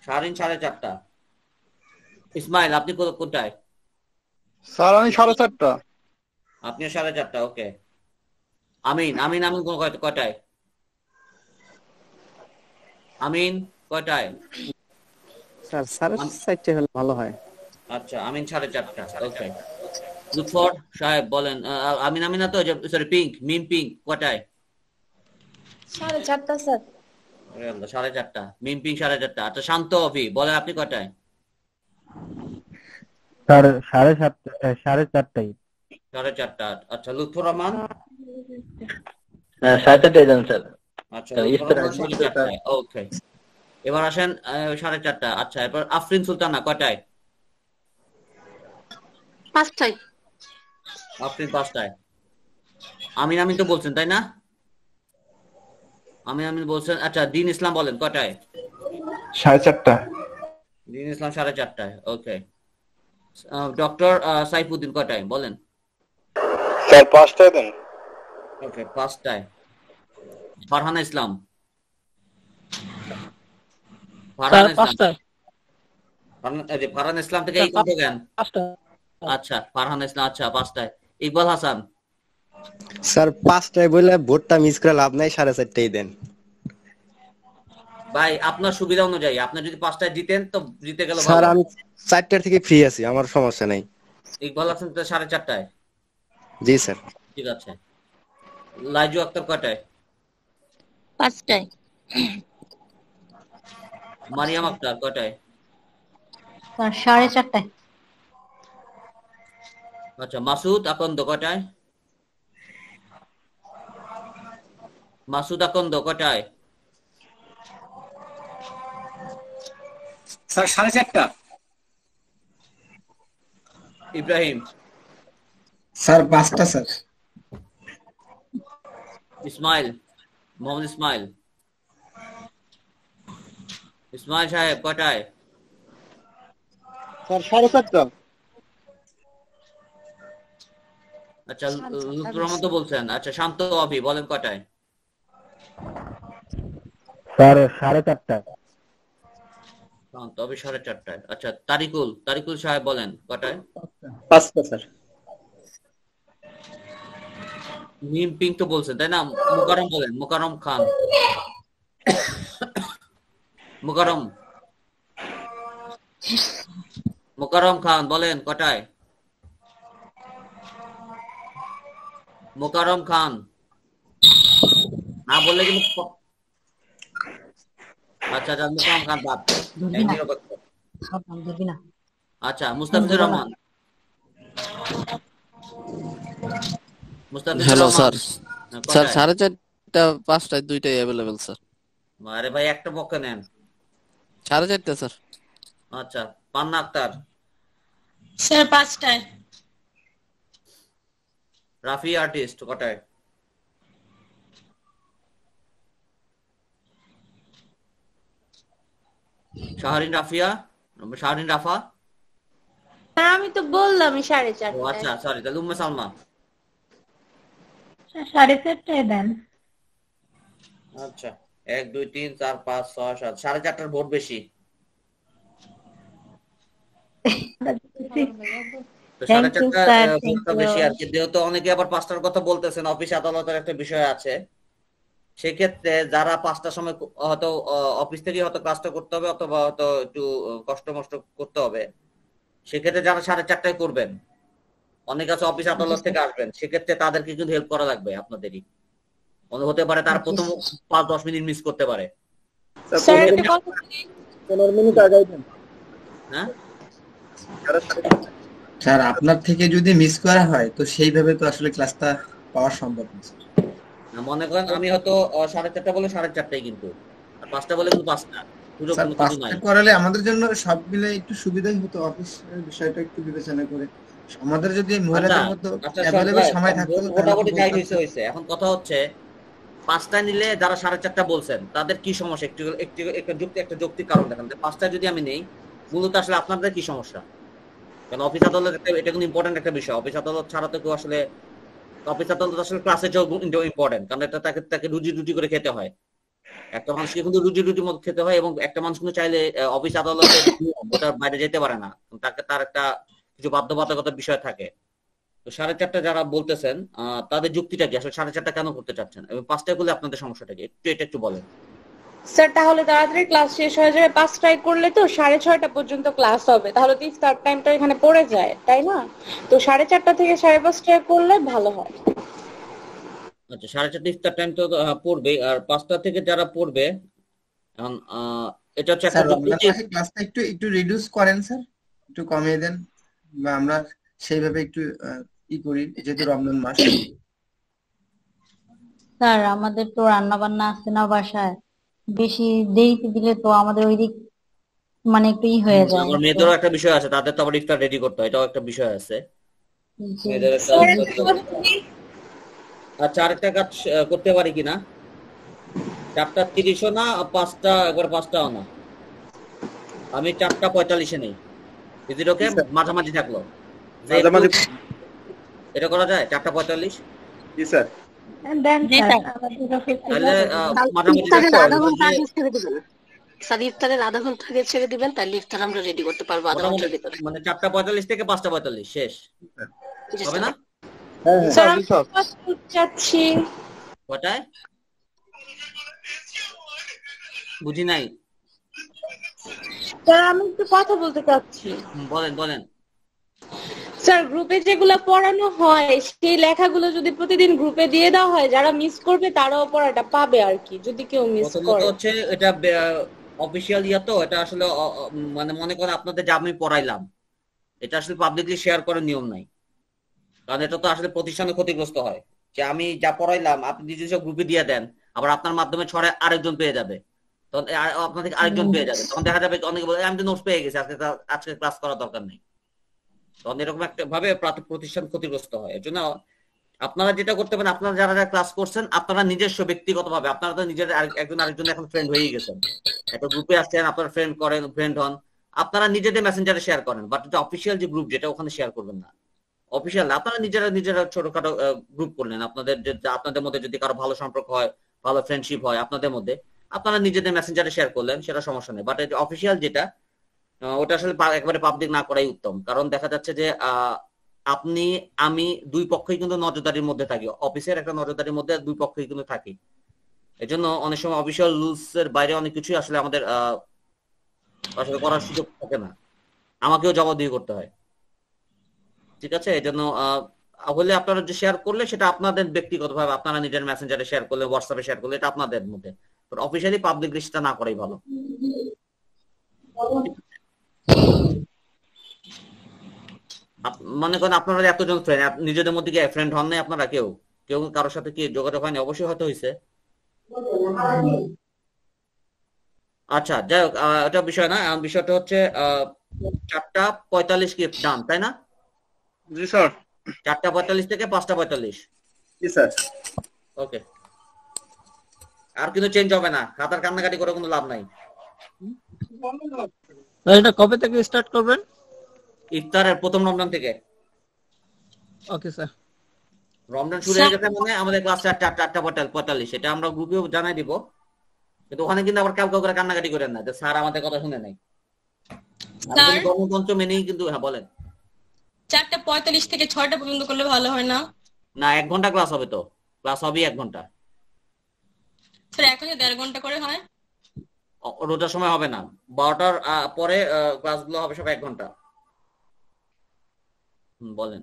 শাহরিন 4:30 ইসমাইল আপনি কোনটায় স্যার আমি 4:30 আপনিও 4:30 ওকে আমিন কোন কয়টায় আমিন কয়টায় স্যার 4:30 হলে ভালো হয়। আচ্ছা আমিন 4:30 ওকে লুৎফর সাহেব বলেন আমিন না তো সরি মিম পিঙ্ক কয়টায় 4:30 স্যার 4:30 মিম পিঙ্ক 4:30 আচ্ছা শান্ত অভি বলেন আপনি কয়টায় স্যার 4:30 4:30 আচ্ছা লুৎফর রহমান 4:30 দেন স্যার আচ্ছা লুৎফর রহমান 4:30 ওকে এবার আসেন 4:30 আচ্ছা এবার আফরিন সুলতানা কয়টায় 5টায় আফরিন 5টায় আমিন তো বলছেন তাই না আমিন বলছেন আচ্ছা দিন ইসলাম বলেন কয়টায় 4:30 দিন ইসলাম 4:30 ওকে ডক্টর সাইফুদ্দিন কয়টায় বলেন স্যার 5টায় দেন ওকে 5টায় ফারহানা ইসলাম স্যার 5টায় ফারহানা ইসলাম থেকে এই কোন গেন 5টা আচ্ছা ফারহানা ইসলাম আচ্ছা 5টায় ইকবাল হাসান স্যার 5টায় বলে ভোটটা মিস করে লাভ নাই 4:30টাই দেন ভাই আপনার সুবিধা অনুযায়ী আপনি যদি 5টায় জিতেন তো জিতে গেল স্যার আমি 4টা থেকে ফ্রি আছি আমার সমস্যা নাই ইকবাল হাসান তো 4:30 জি স্যার ঠিক আছে লাইজু আক্তার কয়টায় 5টায় মারিয়াম আক্তার কয়টায় স্যার 4:30 আচ্ছা মাসুদ আকন্দ কয়টায় কয়টায় স্যার 4:30 ইব্রাহিম স্যার 5টা স্যার ইসমাইল মোহাম্মদ ইসমাইল সাহেব কয়টায় স্যার 4:30 আচ্ছা লুৎফর রহমান তো বলছেন আচ্ছা শান্ত অভি বলেন কয়টায় স্যার 4:30 শান্ত অভি 4:30 আচ্ছা তারিকুল সাহেব বলেন কয়টায় 5টা স্যার মিম পিং তো বলছেন তাই না মুকাররম বলেন মুকাররম খান মুকাররম খান বলেন কয়টায় মুকাররম খান না বললে কিন্তু আচ্ছা মুকাররম খান বাদ আচ্ছা Mustafizur Rahman hello sir sir 4:30 5টায় দুইটাই अवेलेबल স্যার আরে ভাই একটা পক্ষ নেন 4:30 স্যার আচ্ছা পান্না আক্তার স্যার 5টায় রাফি আর্টিস্ট কটায় শাহরিন রাফা আমি তো বললামই 4:30 ও আচ্ছা সরি তাহলে উম্মে সালমা 4:30 দেন আচ্ছা 1 2 3 4 5 6 7 4:30 ভোট বেশি তো 4:30 ভোটটা বেশি আর কি যেহেতু অনেকে আবার 5টার কথা বলতেছেন অফিস আদালতের একটা বিষয় আছে সেক্ষেত্রে যারা 5টার সময় হয়তো অফিস থেকে হয়তো কাজটা করতে হবে অথবা হয়তো একটু কষ্ট মষ্ট করতে হবে সেক্ষেত্রে যারা 4:30টায় করবেন, অনেক আছে অফিস আদালত থেকে আসবেন, সেক্ষেত্রে তাদেরকে কিন্তু হেল্প করা লাগবে আপনাদেরই। হতে পারে তারা প্রথম 5-10 মিনিট মিস করতে পারে। স্যার একটা কথা 15 মিনিট আগাই দেন। হ্যাঁ স্যার আপনার থেকে যদি মিস করা হয় তো সেইভাবে তো আসলে ক্লাসটা পাওয়া সম্ভব না। মনে করেন আমি হয়তো 4:30 বলে 4:30টাই, কিন্তু 5টা বলে কিন্তু 5টা, সুযোগ স্যার কোনো কিছু নাই। 5টা করালে আমাদের জন্য সব মিলে একটু সুবিধাই হতো, অফিসের বিষয়টা একটু বিবেচনা করে আমাদের যদি মহিলাদের মধ্যে অ্যাভেলেবল সময় থাকতো মোটামুটি যাই হয়েছে। এখন কথা হচ্ছে 5টা নিলে যারা 4:30 বলছেন তাদের কি সমস্যা, একটা যৌক্তিক কারণ দেখান। 5টায় যদি আমি নেই, মূলত আসলে আপনাদের কি সমস্যা? কারণ অফিস আদালত এটা কিন্তু ইম্পর্টেন্ট একটা বিষয়। অফিস আদালত ছাড়া তো কেউ আসলে, অফিস আদালত আসলে ক্লাসের চেয়েও ইম্পর্টেন্ট, কারণ এটা তাকে রুজি করে খেতে হয়। একটা মানুষকে কিন্তু রুজির মতো খেতে হয়, এবং একটা মানুষ কিন্তু চাইলে অফিস আদালতের ওটার বাইরে যেতে পারে না, তার একটা কিছু বাধ্যবাধকতার বিষয় থাকে। তো 4:30 যারা বলতেছেন তাদের যুক্তিটা কি, আসলে 4:30 কেন করতে চাচ্ছেন, এবং 5টায় করলে আপনাদের সমস্যাটা কি, এটা একটু বলেন। স্যার তাহলে তাড়াতাড়ি ক্লাস শেষ হয়ে যাবে, 5টায় করলে তো 6:30টা পর্যন্ত ক্লাস হবে, তাহলে তো স্টার্ট টাইমটা এখানে পড়ে যায়, তাই না? তো 4:30 থেকে 5:30টায় করলে ভালো হয়। আচ্ছা, 4:30 ইফতার টাইম তো পড়বে, আর 5টা থেকে যারা পড়বে, এখন এটা হচ্ছে একটা ক্লাসটা একটু রিডিউস করেন স্যার, একটু কমিয়ে দেন, বা আমরা সেইভাবে একটু করি, যেহেতু রমজান মাস। স্যার আমাদের তো রান্না বান্না আছে না বাসায়, বেশি দেরিতে দিলে তো আমাদের ওই দিক মানে একটু হয়ে যায়। আমার মেয়েদেরও একটা বিষয় আছে, তাদের তো আবার ইফতার রেডি করতে হয়, এটাও একটা বিষয় আছে। আচ্ছা, আরেকটা কাজ করতে পারি কিনা, 4:30 না 5টা, একবার 5টাও না, আমি 4:45 নেই, ওকে মাঝামাঝি থাকলো, এটা করা যায়? 4:45? জি স্যার। তাহলে মাঝামাঝি আধা ঘন্টা আগে ছেড়ে দিবেন স্যার, ইফতারের আধা ঘন্টা আগে ছেড়ে দিবেন, তাহলে ইফতার আমরা রেডি করতে পারবো আধা ঘন্টার ভিতরে। মানে 4:45 থেকে 5:45 শেষ হবে না? স্যার আমি চাচ্ছি কটায়, বুঝি নাই স্যার। আমি একটু কথা বলতে চাচ্ছি। বলেন। স্যার গ্রুপে যেগুলো পড়ানো হয় সেই লেখাগুলো যদি প্রতিদিন গ্রুপে দিয়ে দেওয়া হয়, যারা মিস করবে তারাও পড়াটা পাবে আর কি, যদি কেউ মিস করে। হচ্ছে এটা অফিশিয়াল তো, এটা আসলে মানে মনে করেন আপনাদের যা আমি পড়াইলাম, এটা আসলে পাবলিকলি শেয়ার করার নিয়ম নাই, কারণ এটা তো আসলে প্রতিষ্ঠানে ক্ষতিগ্রস্ত হয়। যে আমি যা পড়াইলাম আপনি নিজস্ব গ্রুপে দিয়ে দেন, আবার আপনার মাধ্যমে ছড়ায় আরেকজন পেয়ে যাবে, তখন আপনার থেকে আরেকজন পেয়ে যাবে, তখন দেখা যাবে অনেকে বলে আমি তো নোটস পেয়ে গেছি, আজকে ক্লাস করার দরকার নেই, তখন এরকম একটা ভাবে প্রতিষ্ঠান ক্ষতিগ্রস্ত হয়। এর জন্য আপনারা যেটা করতে পারেন, আপনারা যারা ক্লাস করছেন, আপনারা নিজস্ব ব্যক্তিগত ভাবে, আপনারা তো নিজের একজন আরেকজন এখন ফ্রেন্ড হয়ে গেছেন, একটা গ্রুপে আসছেন, আপনারা ফ্রেন্ড হন, আপনারা নিজেদের মেসেঞ্জারে শেয়ার করেন, বাট অফিসিয়াল যে গ্রুপ যেটা, ওখানে শেয়ার করবেন না। অফিসিয়াল আপনারা নিজেরা ছোটখাটো গ্রুপ করলেন, আপনাদের মধ্যে যদি কারো ভালো সম্পর্ক হয়, ভালো ফ্রেন্ডশিপ হয় আপনাদের মধ্যে, আপনারা নিজেদের মেসেঞ্জারে শেয়ার করলেন, সেটা সমস্যা নেই। বাট অফিসিয়াল যেটা, ওটা আসলে একবারে পাবলিক না করাই উত্তম, কারণ দেখা যাচ্ছে যে আপনি আমি দুই পক্ষই কিন্তু নজরদারির মধ্যে থাকি, অফিসের একটা নজরদারির মধ্যে দুই পক্ষই কিন্তু থাকি। এজন্য অনেক সময় অফিসিয়াল রুলস এর বাইরে অনেক কিছুই আসলে আমাদের আসলে করার সুযোগ থাকে না, আমাকেও জবাবদিহি করতে হয়। ঠিক আছে, এই জন্য হলে আপনারা যে শেয়ার করলে সেটা আপনাদের ব্যক্তিগতভাবে, আপনারা নিজের মেসেঞ্জারে শেয়ার করলে, হোয়াটসঅ্যাপে শেয়ার করলে, এটা আপনাদের মধ্যে, অফিসিয়ালি পাবলিক লিস্টটা না করাই ভালো। মনে করেন আপনারা এতজন ফ্রেন্ড, নিজেদের মধ্যে কি ফ্রেন্ড হন নাই আপনারা? কেউ কারোর সাথে কি যোগাযোগ হয়নি? অবশ্যই হয়তো হয়েছে। আচ্ছা, যাই হোক, এটা বিষয় না, বিষয়টা হচ্ছে 4:45 কি ডান, তাই না? জি স্যার। 4:45 থেকে 5:45। জি স্যার। ওকে, আর কিন্তু চেঞ্জ হবে না, খাতার কান্নাকাটি করে কোনো লাভ নাই। এটা কবে থেকে স্টার্ট করবেন? ইফতারের প্রথম রমজান থেকে। Okay sir. রমজান শুরু হয়ে গেছে মানে আমাদের ক্লাস 4:45, এটা আমরা গ্রুপেও জানাই দিব, কিন্তু ওখানে কিন্তু আবার কাউকে করে কান্নাকাটি করেন না যে স্যার আমাদের কথা শুনে নাই, গণতন্ত্র মেনেই কিন্তু। হ্যাঁ বলেন। 4:45 থেকে 6টা পর্যন্ত করলে ভালো হয় না? না, 1 ঘন্টা ক্লাস হবে, তো ক্লাস হবে 1 ঘন্টা। স্যার এখন 1.5 ঘন্টা করে হয়? রোজার সময় হবে না, 12টার পরে ক্লাসগুলো হবে সব 1 ঘন্টা। বলেন।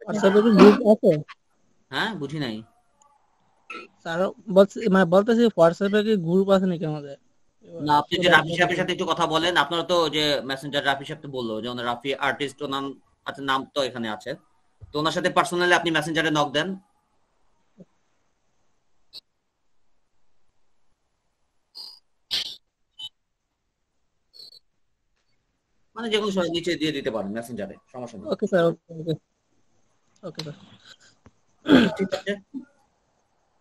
হোয়াটসঅ্যাপে কি গ্রুপ আছে? হ্যাঁ, বুঝি নাই। স্যার বলছে, মানে বলতেছি হোয়াটসঅ্যাপে কি গ্রুপ আছে নাকি আমাদের? না, আপনি যে রাফি সাহেবের সাথে একটু কথা বলেন। আপনারা তো যে মেসেঞ্জার রাফি সাহেব তো বললো যে ওনার রাফি আর্টিস্ট ও নাম আছে, নাম তো এখানে আছে, তো ওনার সাথে পার্সোনালি আপনি মেসেঞ্জারে নক দেন। মানে যে কোনো সময় নিচে দিয়ে দিতে পারেন মেসেঞ্জারে, সমস্যা নেই। ওকে স্যার, ওকে ওকে স্যার, ঠিক আছে।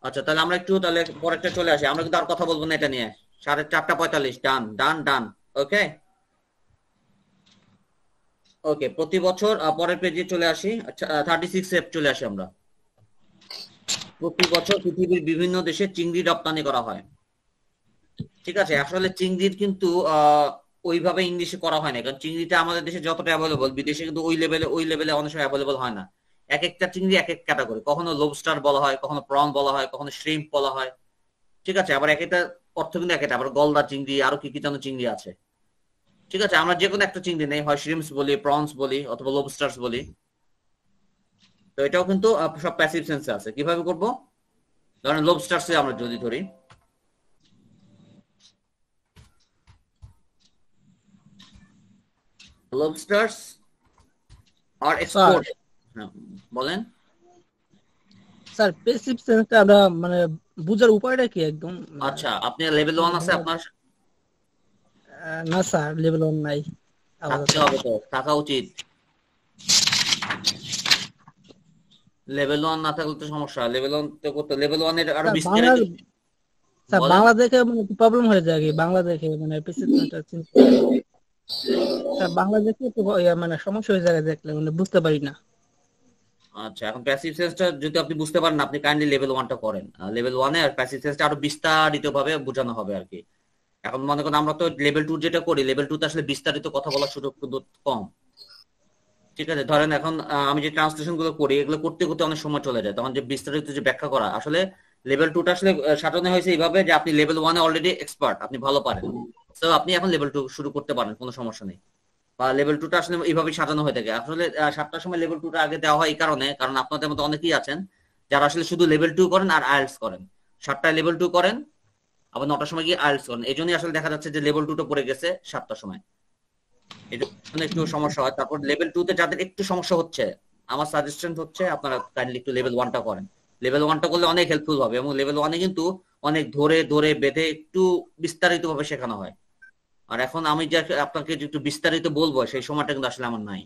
আচ্ছা, তাহলে আমরা একটু তাহলে পরেরটা চলে আসি। আমরা কিন্তু আর কথা বলবো না এটা নিয়ে। 4:45 ডান ডান ডান। ওকে ওকে, প্রতি বছর পরের পেজে চলে আসি। আচ্ছা, 36 চলে আসি আমরা। প্রতি বছর পৃথিবীর বিভিন্ন দেশে চিংড়ি রপ্তানি করা হয়। ঠিক আছে, আসলে চিংড়ির কিন্তু ওইভাবে ইংলিশে করা হয় না, কারণ চিংড়িটা আমাদের দেশে যতটা অ্যাভেলেবল, বিদেশে কিন্তু ওই লেভেলে অনেক সময় অ্যাভেলেবল হয় না। এক একটা চিংড়ি এক এক ক্যাটাগরি, কখনো লবস্টার বলা হয়, কখনো প্রন বলা হয়, কখনো শ্রিম্প বলা হয়। ঠিক আছে, আবার এক একটা অর্থ কিন্তু এক একটা, আবার গলদা চিংড়ি, আরো কি কি যেন চিংড়ি আছে। ঠিক আছে, আমরা যে কোনো একটা চিংড়ি নেই, হয় শ্রিম্পস বলি, প্রনস বলি, অথবা লবস্টার্স বলি। তো এটাও কিন্তু সব প্যাসিভ সেন্সে আছে। কিভাবে করব? ধরেন লবস্টার্সে আমরা যদি ধরি, লবস্টার্স আর এক্সপোর্ট। বলেন স্যার প্যাসিভ সেন্সটা আমরা মানে বুঝার উপায়টা কি একদম? আচ্ছা, আপনি লেভেল 1 আছে আপনার? না স্যার, লেভেল 1 নাই। থাকতে হবে, তো থাকা উচিত। লেভেল 1 না থাকলে তো সমস্যা। লেভেল 1 তো করতে, লেভেল 1 এর আরো বিস্তারিত। স্যার বাংলা দেখে মানে প্রবলেম হয়ে যায়, কি বাংলা দেখে মানে প্যাসিভ সেন্সটা চিন্তা, স্যার বাংলা দেখে তো মানে সমস্যা হয়ে যায়, দেখলে মানে বুঝতে পারি না। আচ্ছা, এখন প্যাসিভ সেন্সটা যদি আপনি বুঝতে পারেন, আপনি কাইন্ডলি লেভেল 1টা করেন। লেভেল 1 এ আর প্যাসিভ সেন্সটা আরো বিস্তারিত ভাবে বোঝানো হবে আর কি। এখন মনে করেন আমরা তো লেভেল 2 যেটা করি, লেভেল 2 তে আসলে বিস্তারিত কথা বলার সুযোগ কিন্তু কম। ঠিক আছে, ধরেন এখন আমি যে ট্রান্সলেশন গুলো করি, এগুলো করতে করতে অনেক সময় চলে যায়, তখন যে বিস্তারিত যে ব্যাখ্যা করা, আসলে লেভেল 2টা আসলে সাজানো হয়েছে এইভাবে যে আপনি লেভেল 1 এ অলরেডি এক্সপার্ট, আপনি ভালো পারেন, তো আপনি এখন লেভেল 2 শুরু করতে পারেন, কোনো সমস্যা নেই। বা লেভেল 2টা আসলে এইভাবেই সাজানো হয়ে থাকে। আসলে 7টার সময় লেভেল 2টা আগে দেওয়া হয় এই কারণে, কারণ আপনাদের মতো অনেকেই আছেন যারা আসলে শুধু লেভেল 2 করেন আর আইএলটিএস করেন। 7টায় লেভেল 2 করেন, আবার 9টার সময় গিয়ে আইএলটিএস করেন। এই জন্যই আসলে দেখা যাচ্ছে যে লেভেল 2টা পড়ে গেছে 7টার সময়, এই জন্য একটু সমস্যা হয়। তারপর লেভেল 2 তে যাদের একটু সমস্যা হচ্ছে, আমার সাজেশন হচ্ছে আপনারা কাইন্ডলি একটু লেভেল 1টা করেন। লেভেল 1টা করলে অনেক হেল্পফুল হবে, এবং লেভেল 1 এ কিন্তু অনেক ধরে ধরে বেঁধে একটু বিস্তারিত ভাবে শেখানো হয়। আর এখন আমি যে আপনাকে একটু বিস্তারিত বলবো, সেই সময়টা কিন্তু আসলে আমার নাই।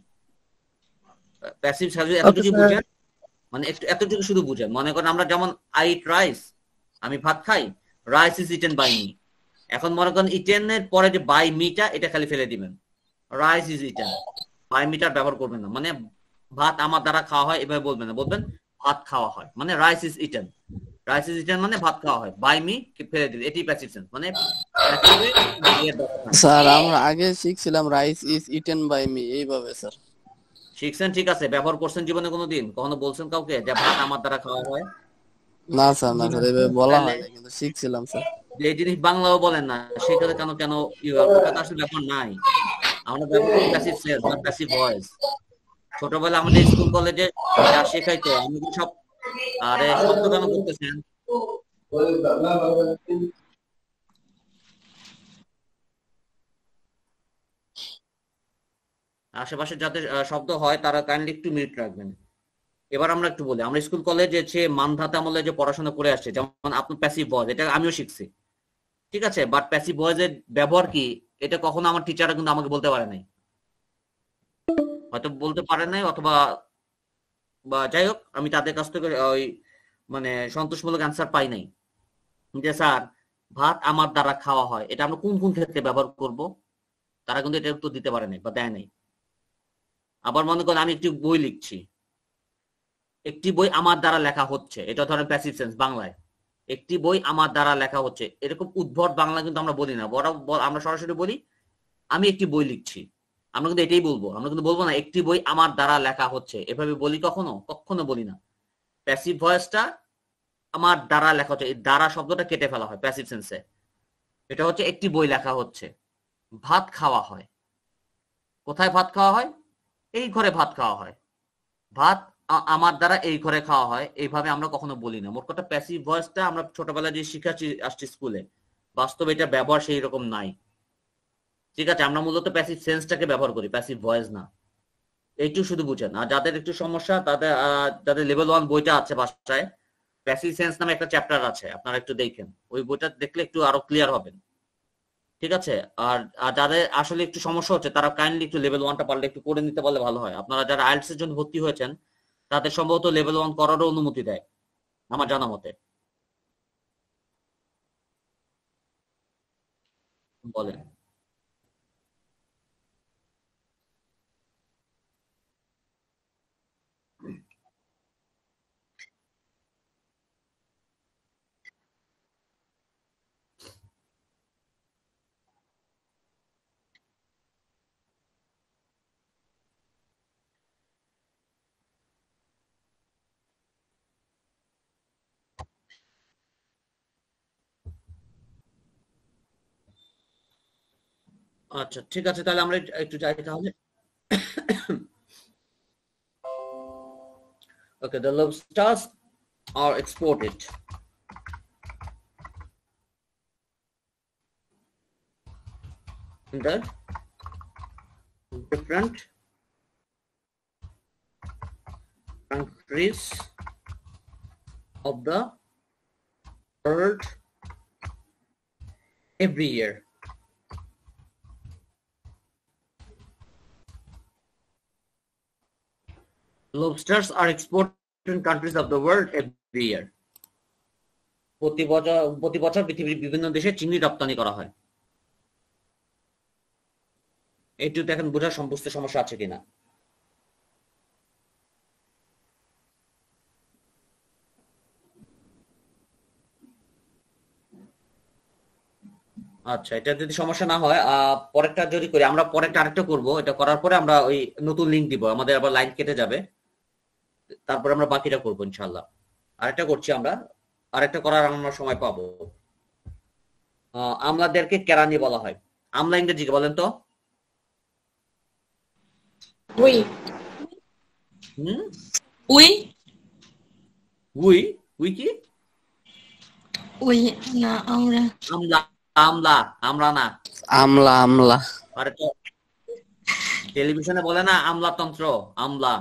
প্যাসিভ সার্ভিস এতটুকু বুঝেন, মানে একটু এতটুকু শুধু বুঝেন। মনে করেন আমরা যেমন আই ইট রাইস, আমি ভাত খাই, rice is eaten by me. এখন মনে করেন ইটেন এর পরে যে বাই মিটা, এটা খালি ফেলে দিবেন। রাইস ইজ ইটেন, বাই মিটার ব্যবহার করবেন না। মানে ভাত আমার দ্বারা খাওয়া হয় এভাবে বলবেন না, বলবেন ভাত খাওয়া হয়, মানে rice is eaten. Rice is eaten মানে ভাত খাওয়া হয়, বাই মি ফেলে দিবেন, এটি প্যাসিভ সেন্স। মানে স্যার আমরা আগে শিখছিলাম rice is eaten by me এইভাবে। স্যার শিখছেন, ঠিক আছে, ব্যবহার করছেন জীবনে কোনোদিন? কখনো বলছেন কাউকে যে ভাত আমার দ্বারা খাওয়া হয়? না স্যার, না স্যার, এভাবে বলা হয় না, কিন্তু শিখছিলাম স্যার। যে জিনিস বাংলাও বলেন না, সেখানে কেন কেন ওটা আসলে ব্যাপার নাই। আমরা ব্যবহার করি প্যাসিভ সেন্স না প্যাসিভ ভয়েস। ছোটবেলা আমাদের স্কুল কলেজে যা শেখাইতো, আমি সব, আরে শব্দ কেন করতেছেন? আশেপাশে যাদের শব্দ হয় তারা কাইন্ডলি একটু মিউট রাখবেন। এবার আমরা একটু বলি, আমরা স্কুল কলেজে যে মানধাতা আমলে যে পড়াশোনা করে আসছে, যেমন আপনার প্যাসিভ ভয়েস, এটা আমিও শিখছি। ঠিক আছে, বাট প্যাসিভ ভয়েসের ব্যবহার কি, এটা কখনো আমার টিচাররা কিন্তু আমাকে বলতে পারে নাই। হয়তো বলতে পারে নাই, অথবা বা যাই হোক, আমি তাদের কাছ থেকে ওই মানে সন্তোষমূলক অ্যান্সার পাই নাই যে স্যার ভাত আমার দ্বারা খাওয়া হয়, এটা আমরা কোন কোন ক্ষেত্রে ব্যবহার করব? তারা কিন্তু এটা উত্তর দিতে পারে নাই বা দেয় নাই। আবার মনে করেন আমি একটি বই লিখছি, একটি বই আমার দ্বারা লেখা হচ্ছে, এটা ধরেন প্যাসিভ সেন্স বাংলায়। একটি বই আমার দ্বারা লেখা হচ্ছে, এরকম উদ্ভট বাংলা কিন্তু আমরা বলি না, আমরা সরাসরি বলি আমি একটি বই লিখছি। আমরা কিন্তু এটাই বলবো, আমরা কিন্তু বলবো না একটি বই আমার দ্বারা লেখা হচ্ছে, এভাবে বলি কখনো? কখনো বলি না। প্যাসিভ ভয়েসটা আমার দ্বারা লেখা হচ্ছে, এই দ্বারা শব্দটা কেটে ফেলা হয় প্যাসিভ সেন্সে। এটা হচ্ছে একটি বই লেখা হচ্ছে। ভাত খাওয়া হয়, কোথায় ভাত খাওয়া হয়? এই ঘরে ভাত খাওয়া হয়। ভাত আমার দ্বারা এই ঘরে খাওয়া হয়, এইভাবে আমরা কখনো বলি না। মোট কথা প্যাসিভ ভয়েসটা আমরা ছোটবেলায় যে শিখাচ্ছি আসছি স্কুলে, বাস্তবে এটা ব্যবহার সেই রকম নাই। ঠিক আছে, আমরা মূলত প্যাসিভ সেন্সটাকে ব্যবহার করি, প্যাসিভ ভয়েস না। এইটু শুধু বুঝেন। আর যাদের একটু সমস্যা যাদের লেভেল 1 বইটা আছে বাসায়, প্যাসিভ সেন্স নামে একটা চ্যাপ্টার আছে, আপনারা একটু দেখেন, ওই বইটা দেখলে একটু আরো ক্লিয়ার হবেন। ঠিক আছে। আর যাদের আসলে একটু সমস্যা হচ্ছে তারা কাইন্ডলি একটু লেভেল 1টা পারলে একটু করে নিতে পারলে ভালো হয়। আপনারা যারা আইএলটিএস এর জন্য ভর্তি হয়েছেন তাদের সম্ভবত লেভেল 1 করারও অনুমতি দেয় আমার জানা মতে। বলেন। আচ্ছা ঠিক আছে, তাহলে আমরা একটু যাই তাহলে। Okay, the lobsters are exported. In the different countries of the world every year. Lobsters are exported in countries of the world every year. প্রতি বছর পৃথিবীর বিভিন্ন দেশে চিংড়ি রপ্তানি করা হয়। একটু দেখেন বোঝার বুঝতে সমস্যা আছে কিনা। আচ্ছা, এটা যদি সমস্যা না হয় পরেরটা যদি করি আমরা, পরেরটা আরেকটা করবো, এটা করার পরে আমরা ওই নতুন লিঙ্ক দিব, আমাদের আবার লাইন কেটে যাবে, তারপরে আমরা বাকিটা করবো ইনশাল্লাহ। আরেকটা করছি আমরা, আরেকটা করার আমরা সময় পাবো। আমলাদেরকে কেরানি বলা হয়। আমলা ইংরেজি বলেন তো? উই উই উই উই কি? উই না আমরা। আমলা আমলা আমরা না, আমলা আমলা। আরে তো টেলিভিশনে বলে না আমলাতন্ত্র, আমলা।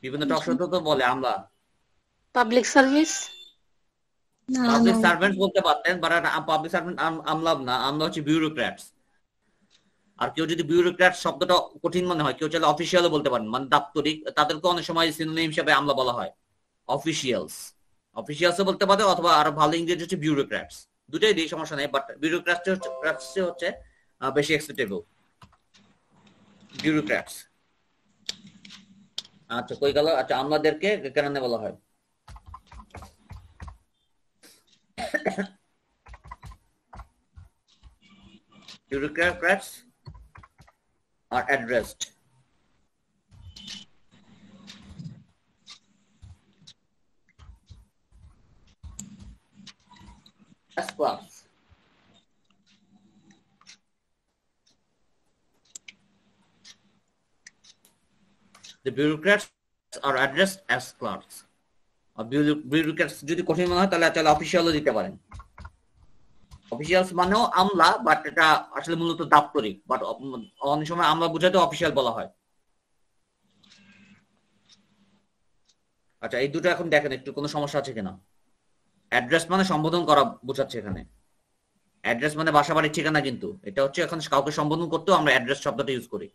বিভিন্ন টক শোতে তো বলে আমলা। পাবলিক সার্ভিস, পাবলিক সার্ভেন্ট বলতে পারতেন, বাট পাবলিক সার্ভেন্ট আমলা না, আমলা হচ্ছে বিউরোক্র্যাটস। আর কেউ যদি বিউরোক্র্যাট শব্দটা কঠিন মনে হয়, কেউ চাইলে অফিসিয়ালও বলতে পারেন, মানে দাপ্তরিক, তাদেরকে অনেক সময় সিনোনিম হিসেবে আমলা বলা হয়। অফিসিয়ালস অফিসিয়ালসও বলতে পারে, অথবা আরো ভালো ইংরেজি হচ্ছে বিউরোক্র্যাটস। দুটোই দিই, সমস্যা নেই, বাট বিউরোক্র্যাটস হচ্ছে বেশি অ্যাকসেপ্টেবল, বিউরোক্র্যাটস। আচ্ছা কই গেল? আচ্ছা, আমলাদেরকে কেরানি বলা হয়। Bureaucrats are addressed as clerks. The bureaucrats are addressed as clerks. Bureaucrats যদি কঠিন মনে হয় তাহলে অফিসিয়ালও দিতে পারেন। অফিসিয়ালস মানেও আমলা, বাট এটা আসলে মূলত দাপ্তরিক, বাট অনেক সময় আমলা বুঝাতে অফিসিয়াল বলা হয়। আচ্ছা, এই দুটো এখন দেখেন একটু কোনো সমস্যা আছে কিনা। অ্যাড্রেস মানে সম্বোধন করা বোঝাচ্ছে এখানে। অ্যাড্রেস মানে বাসা বাড়ির ঠিকানা, কিন্তু এটা হচ্ছে এখন কাউকে সম্বোধন করতেও আমরা অ্যাড্রেস শব্দটা ইউজ করি।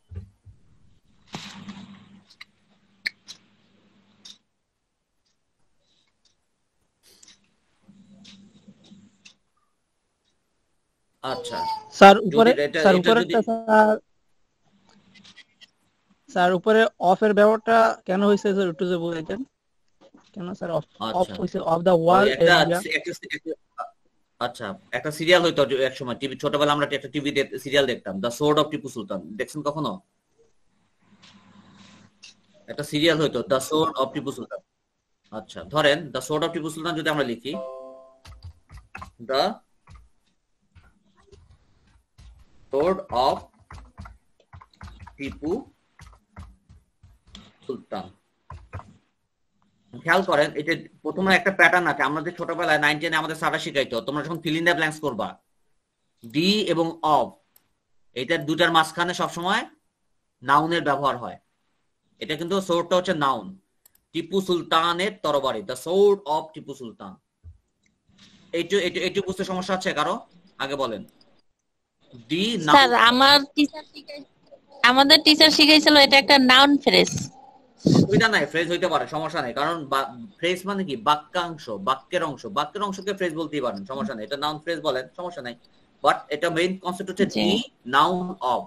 আচ্ছা স্যার যদি উপরে এটা স্যার এটা উপরে যদি স্যার উপরে অফ এর ব্যবহারটা কেন হয়েছে স্যার একটু যে বলতেন কেন স্যার অফ অফ আচ্ছা হয়েছে অফ দা ওই ওয়াল একটা এরিয়া আচ্ছা একটা সিরিয়াল হইতো এক সময় টিভি, ছোটবেলা আমরা একটা টিভি সিরিয়াল দেখতাম, the sword of Tipu Sultan. দেখছেন কখনো? একটা সিরিয়াল হইতো the sword of Tipu Sultan. আচ্ছা ধরেন the sword of Tipu Sultan যদি আমরা লিখি, the sword of Tipu Sultan, খেয়াল করেন এটা প্রথমে একটা প্যাটার্ন আছে। আমাদের ছোটবেলায় 9 10 আমাদের স্যাররা শিখাইতো, তোমরা যখন ফিল ইন দ্য ব্ল্যাঙ্কস করবা, ডি এবং অফ এইটার দুটার মাঝখানে সবসময় নাউনের ব্যবহার হয়। এটা কিন্তু সোর্ডটা হচ্ছে নাউন, টিপু সুলতানের তরবারি, the sword of Tipu Sultan. এইটু বুঝতে সমস্যা আছে কারো? আগে বলেন। ডি স্যার আমাদের টিচার শিখাইছিল এটা একটা নাউন ফ্রেজ। অসুবিধা নাই, ফ্রেজ হইতে পারে, সমস্যা নাই। কারণ ফ্রেজ মানে কি বাক্যাংশ, বাক্যের অংশ, বাক্যের অংশকে ফ্রেজ বলতেই পারেন, সমস্যা নাই। এটা নাউন ফ্রেজ বলেন, সমস্যা নাই। বাট এটা মেইন কনসেপ্ট হচ্ছে D noun of.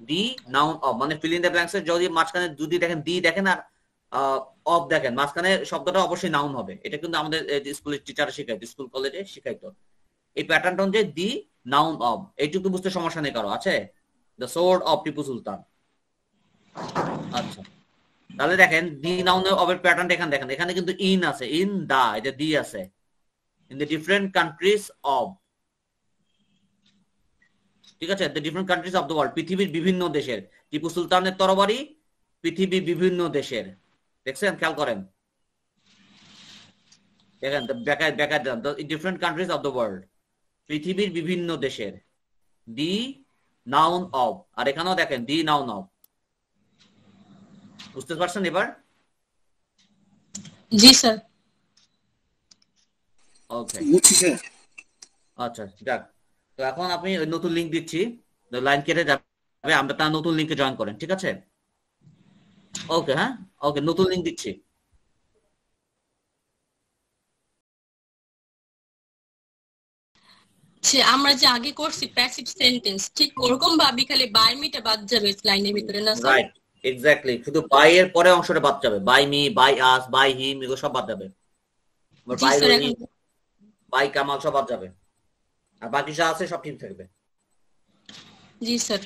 D noun of মানে ফিল ইন দ্য ব্ল্যাঙ্কস এর যদি মাঝখানে যদি দেখেন ডি দেখেন আর অফ দেখেন, মাঝখানে শব্দটা অবশ্যই নাউন হবে। এটা কিন্তু আমাদের স্কুলের টিচার শিখাইতো, স্কুল কলেজে শিখাইতো এই প্যাটার্নটা হচ্ছে ডি নাউন অফ। এইটুকু বুঝতে সমস্যা নেই কারো আছে? The sword of Tipu Sultan. আচ্ছা তাহলে দেখেন ডি নাউন অফ এর প্যাটার্নটা এখানে দেখেন, এখানে কিন্তু ইন আছে, ইন দা, এটা ডি আছে। In the different countries of, ঠিক আছে, the different countries of the world, পৃথিবীর বিভিন্ন দেশের। টিপু সুলতানের তরবারি পৃথিবীর বিভিন্ন দেশের। দেখছেন? খেয়াল করেন, দেখেন the different countries of the world, পৃথিবীর বিভিন্ন দেশের। ডি নাউন অফ, আর এখানেও দেখেন ডি নাউন অফ। বুঝতে পারছেন এবার? জি স্যার। ওকে আচ্ছা যাক, তো এখন আপনি নতুন লিংক দিচ্ছি, লাইন কেটে যাবে, আমরা তার নতুন লিংকে জয়েন করেন, ঠিক আছে? ওকে হ্যাঁ, ওকে নতুন লিংক দিচ্ছি। আমরা যে আগে করছি প্যাসিভ সেন্টেন্স, ঠিক ওরকম ভাবে খালি বাই মিটা বাদ যাবে লাইনের ভিতরে না স্যার? রাইট, এক্স্যাক্টলি, শুধু বাই এর পরে অংশটা বাদ যাবে। By me, by us, by him, এগুলো সব বাদ যাবে। বাই রনি, বাই কামাল সব বাদ যাবে, আর বাকি যা আছে সব ঠিক থাকবে। জি স্যার।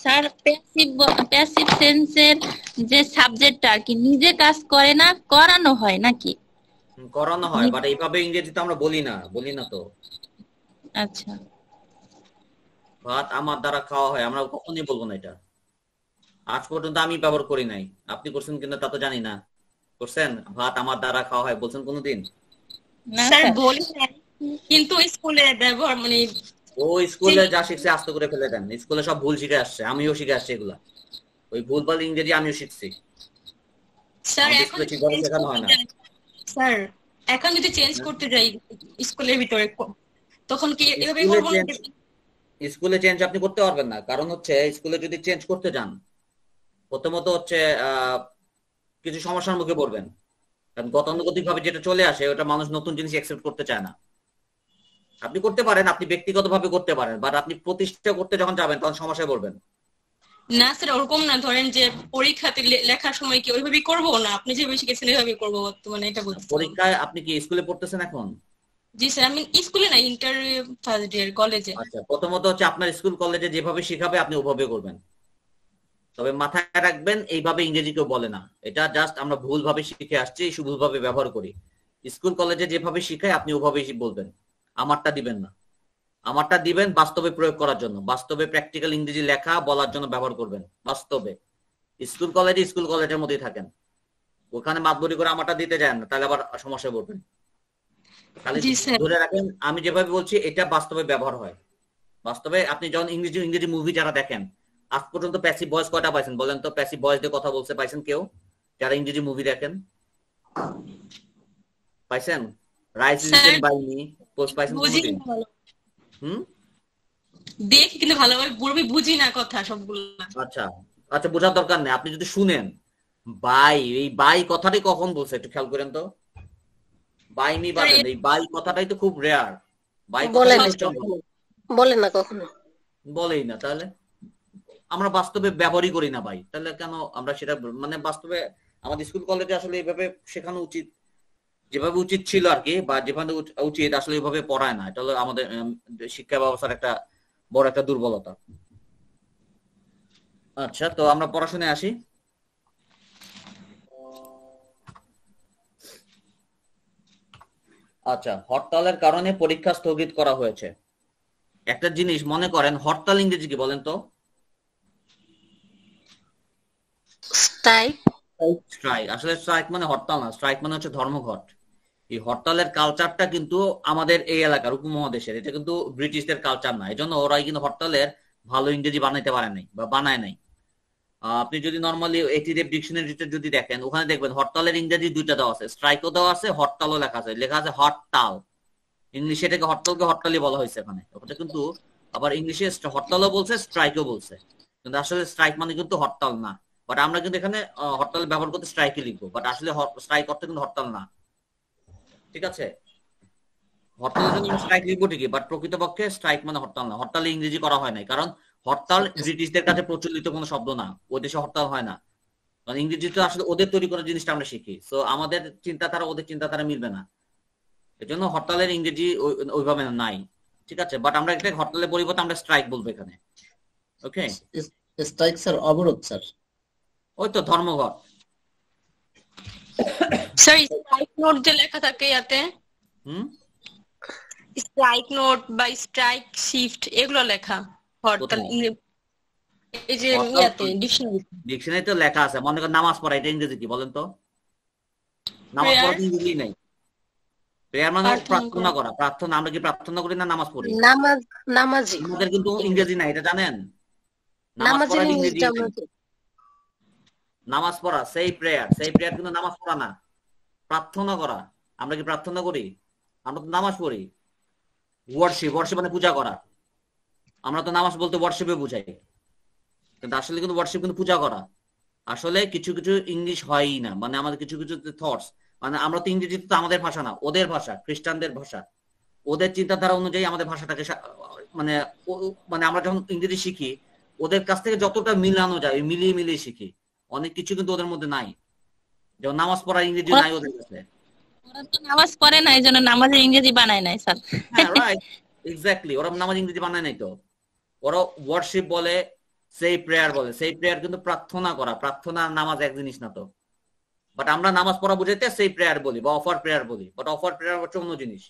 স্যার প্যাসিভ টেন্সের যে সাবজেক্টটা আর কি নিজে কাজ করে না, করানো হয় নাকি? করানো হয়, বাট এইভাবে ইংরেজিতে আমরা বলি না তো। আচ্ছা, ভাত আমার দ্বারা খাওয়া হয়, আমরা কখনোই বলবো না এটা। আজ পর্যন্ত আমি ব্যবহার করি নাই, আপনি করছেন কিনা তা তো জানি না। করছেন? ভাত আমার দ্বারা খাওয়া হয় বলছেন কোনোদিন? স্যার বলি কিন্তু স্কুলে ব্যবহার মানে ও স্কুলে যা শিখছে আস্তে করে ফেলে দেন। স্কুলে সব ভুল শিখে আসছে, আমিও শিখে আসছি এগুলা। ওই ভুলভাল ইংরেজি আমিও শিখছি। স্যার এখন শেখানো হয় না। স্যার এখন যদি চেঞ্জ করতে যাই স্কুলের ভিতরে, তখন কি এভাবে করব না? স্কুলে চেঞ্জ আপনি করতে পারবেন না, কারণ হচ্ছে স্কুলে যদি চেঞ্জ করতে যান, প্রথমত হচ্ছে কিছু সমস্যার মুখে পড়বেন। কারণ গতানুগতিক ভাবে যেটা চলে আসে ওটা মানুষ নতুন জিনিস অ্যাকসেপ্ট করতে চায় না। আপনি করতে পারেন, আপনি ব্যক্তিগতভাবে করতে পারেন, বাট আপনি প্রতিষ্ঠা করতে যখন যাবেন তখন সমস্যায় পড়বেন। না স্যার ওরকম না, ধরেন যে পরীক্ষাতে লেখার সময় কি ওইভাবেই করবো না, আপনি যেভাবে শিখেছেন ওইভাবেই করবো বর্তমানে, এটা বলছি। পরীক্ষায় আপনি কি স্কুলে পড়তেছেন এখন? জি স্যার, আমি স্কুলে না, ইন্টার ফার্স্ট ইয়ার কলেজে। আচ্ছা, প্রথমত হচ্ছে আপনার স্কুল কলেজে যেভাবে শেখাবে আপনি ওভাবে করবেন। তবে মাথায় রাখবেন এইভাবে ইংরেজি কেউ বলে না, এটা জাস্ট আমরা ভুল ভাবে শিখে আসছি, ভুল ভাবে ব্যবহার করি। স্কুল কলেজে যেভাবে শিখায় আপনি ওভাবেই বলবেন, আমারটা দিবেন না। আমারটা দিবেন বাস্তবে প্রয়োগ করার জন্য, বাস্তবে প্র্যাকটিক্যাল ইংরেজি লেখা বলার জন্য ব্যবহার করবেন বাস্তবে। স্কুল কলেজের মধ্যেই থাকেন, ওখানে মাতবরি করে আমারটা দিতে যান না, তাহলে আবার সমস্যায় পড়বেন। খালি ধরে রাখেন আমি যেভাবে বলছি এটা বাস্তবে ব্যবহার হয়। বাস্তবে আপনি যখন ইংরেজি মুভি যারা দেখেন, আজ পর্যন্ত প্যাসিভ ভয়েস কয়টা পাইছেন বলেন তো? প্যাসিভ ভয়েস দিয়ে কথা বলতে পাইছেন কেউ যারা ইংরেজি মুভি দেখেন? পাইছেন? Rice is eaten by me post পাইছেন বুঝি কোনদিন? না ভালো। হুম দেখি কিন্তু ভালোভাবে পুরোপুরি বুঝি না কথা সবগুলো। আচ্ছা আচ্ছা, বোঝার দরকার নেই, আপনি যদি শুনেন বাই, এই বাই কথাটাই কখন বলছে একটু খেয়াল করেন তো। বাই মি বাদেন, এই বাই কথাটাই তো খুব রেয়ার। বাই বলেন বলেই না কখনো। না, তাহলে আমরা বাস্তবে ব্যবহারই করি না বাই, তাহলে কেন আমরা সেটা মানে বাস্তবে আমাদের স্কুল কলেজে আসলে এইভাবে শেখানো উচিত, যেভাবে উচিত ছিল আর কি, বা যেভাবে উচিত আসলে এইভাবে পড়ায় না। এটা হলো আমাদের শিক্ষা ব্যবস্থার একটা বড় একটা দুর্বলতা। আচ্ছা, তো আমরা পড়াশোনায় আসি। আচ্ছা, হরতালের কারণে পরীক্ষা স্থগিত করা হয়েছে। একটা জিনিস মনে করেন, হরতাল ইংরেজি কি বলেন তো? স্ট্রাইক। আসলে স্ট্রাইক মানে হরতাল না, স্ট্রাইক মানে হচ্ছে ধর্মঘট। এই হরতালের কালচারটা কিন্তু আমাদের এই এলাকার উপমহাদেশের, এটা কিন্তু ব্রিটিশদের কালচার না। এই জন্য ওরাই কিন্তু হরতালের ভালো ইংরেজি বানাইতে পারে নাই বা বানায় নাই। আপনি যদি নর্মালি এটিএফ ডিকশনারিতে যদি দেখেন, ওখানে দেখবেন হরতালের ইংরেজি দুইটা দেওয়া আছে, স্ট্রাইকও দেওয়া আছে, হরতালও লেখা আছে হরতাল। ইংলিশে এটাকে হরতালকে হরতালই বলা হয়েছে এখানে। ওটা কিন্তু আবার ইংলিশে হরতালও বলছে, স্ট্রাইকও বলছে, কিন্তু আসলে স্ট্রাইক মানে কিন্তু হরতাল না। বাট আমরা কিন্তু এখানে হরতাল ব্যবহার করতে স্ট্রাইকই লিখবো, বাট আসলে স্ট্রাইক অর্থ কিন্তু হরতাল না। ঠিক আছে, হরতালের জন্য স্ট্রাইক লিখবো ঠিকই, বাট প্রকৃতপক্ষে স্ট্রাইক মানে হরতাল না। হরতালে ইংরেজি করা হয় নাই, কারণ হরতাল ব্রিটিশদের কাছে প্রচলিত কোনো শব্দ না, ওই দেশে হরতাল হয় না। কারণ ইংরেজি তো আসলে ওদের তৈরি করা জিনিসটা আমরা শিখি, সো আমাদের চিন্তাধারা ওদের চিন্তাধারা মিলবে না, এই জন্য হরতালের ইংরেজি ওইভাবে নাই। ঠিক আছে, বাট আমরা একটা হরতালের পরিবর্তে আমরা স্ট্রাইক বলবো এখানে। ওকে, স্ট্রাইক স্যার অবরোধ স্যার, ওই তো ধর্মঘট। স্যার স্ট্রাইক নোট যে লেখা থাকে ইয়াতে, স্ট্রাইক নোট বা স্ট্রাইক শিফট এগুলো লেখা হরতাল এই যে ইয়াতে ডিকশনারিতে লেখা আছে। মনে করেন নামাজ পড়া, এটা ইংরেজি কি বলেন তো? নামাজ পড়া ইংরেজি নাই। প্রেয়ার মানে প্রার্থনা করা, প্রার্থনা। আমরা কি প্রার্থনা করি না নামাজ পড়ি? নামাজি। আমাদের কিন্তু ইংরেজি নাই, এটা জানেন? নামাজ পড়া সেই প্রেয়ার, সেই প্রেয়ার কিন্তু নামাজ পড়া না, প্রার্থনা করা। আমরা কি প্রার্থনা করি? আমরা তো নামাজ পড়ি। ওয়ার্শিপ, ওয়ার্শিপ মানে পূজা করা। আমরা তো নামাজ বলতে ওয়ার্শিপে বুঝাই, কিন্তু আসলে কিন্তু ওয়ার্শিপ কিন্তু পূজা করা। আসলে কিছু কিছু ইংলিশ হয়ই না, মানে আমাদের কিছু কিছু থটস, মানে আমরা তো ইংরেজি তো আমাদের ভাষা না, ওদের ভাষা, খ্রিস্টানদের ভাষা। ওদের চিন্তাধারা অনুযায়ী আমাদের ভাষাটাকে মানে মানে আমরা যখন ইংরেজি শিখি, ওদের কাছ থেকে যতটা মিলানো যায় মিলিয়ে মিলিয়ে শিখি। অনেক কিছু কিন্তু ওদের মধ্যে নাই, যেমন নামাজ পড়ার ইংরেজি নাই ওদের কাছে। ওরা তো নামাজ পড়ে না, এই জন্য নামাজের ইংরেজি বানায় নাই স্যার। হ্যাঁ রাইট, এক্স্যাক্টলি, ওরা নামাজ ইংরেজি বানায় নাই তো। ওরা ওয়ার্শিপ বলে, সেই প্রেয়ার বলে। সেই প্রেয়ার কিন্তু প্রার্থনা করা, প্রার্থনা নামাজ এক জিনিস না তো। বাট আমরা নামাজ পড়া বুঝাইতে সেই প্রেয়ার বলি বা অফার প্রেয়ার বলি, বাট অফার প্রেয়ার হচ্ছে অন্য জিনিস।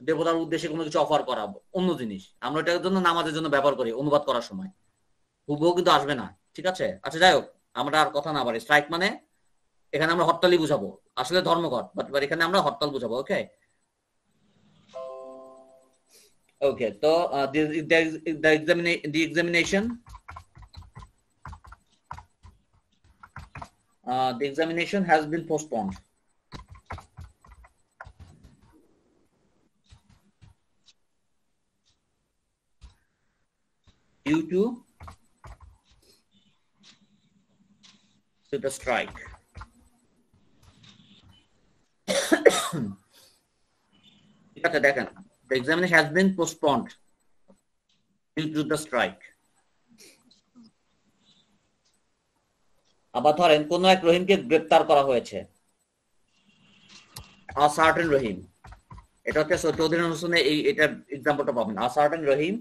দেবতার উদ্দেশ্যে কোনো কিছু অফার করা অন্য জিনিস, আমরা এটার জন্য নামাজের জন্য ব্যবহার করি অনুবাদ করার সময়। হুবহু কিন্তু আসবে না। ঠিক আছে, আচ্ছা যাই হোক, আমরা আর কথা না বাড়ি। স্ট্রাইক মানে এখানে আমরা হরতালই বুঝাবো, আসলে ধর্মঘট, বাট এখানে আমরা হরতাল বুঝাবো। ওকে ওকে, তো the examination the examination has been postponed. Due to the strike. দেখেন, the examination has been postponed due to the strike. আবার ধরেন কোন এক রহিমকে গ্রেফতার করা হয়েছে, a certain রহিম। এটা হচ্ছে চৌধুরী হোসেনে এই এটার এক্সাম্পলটা পাবেন। a certain Rahim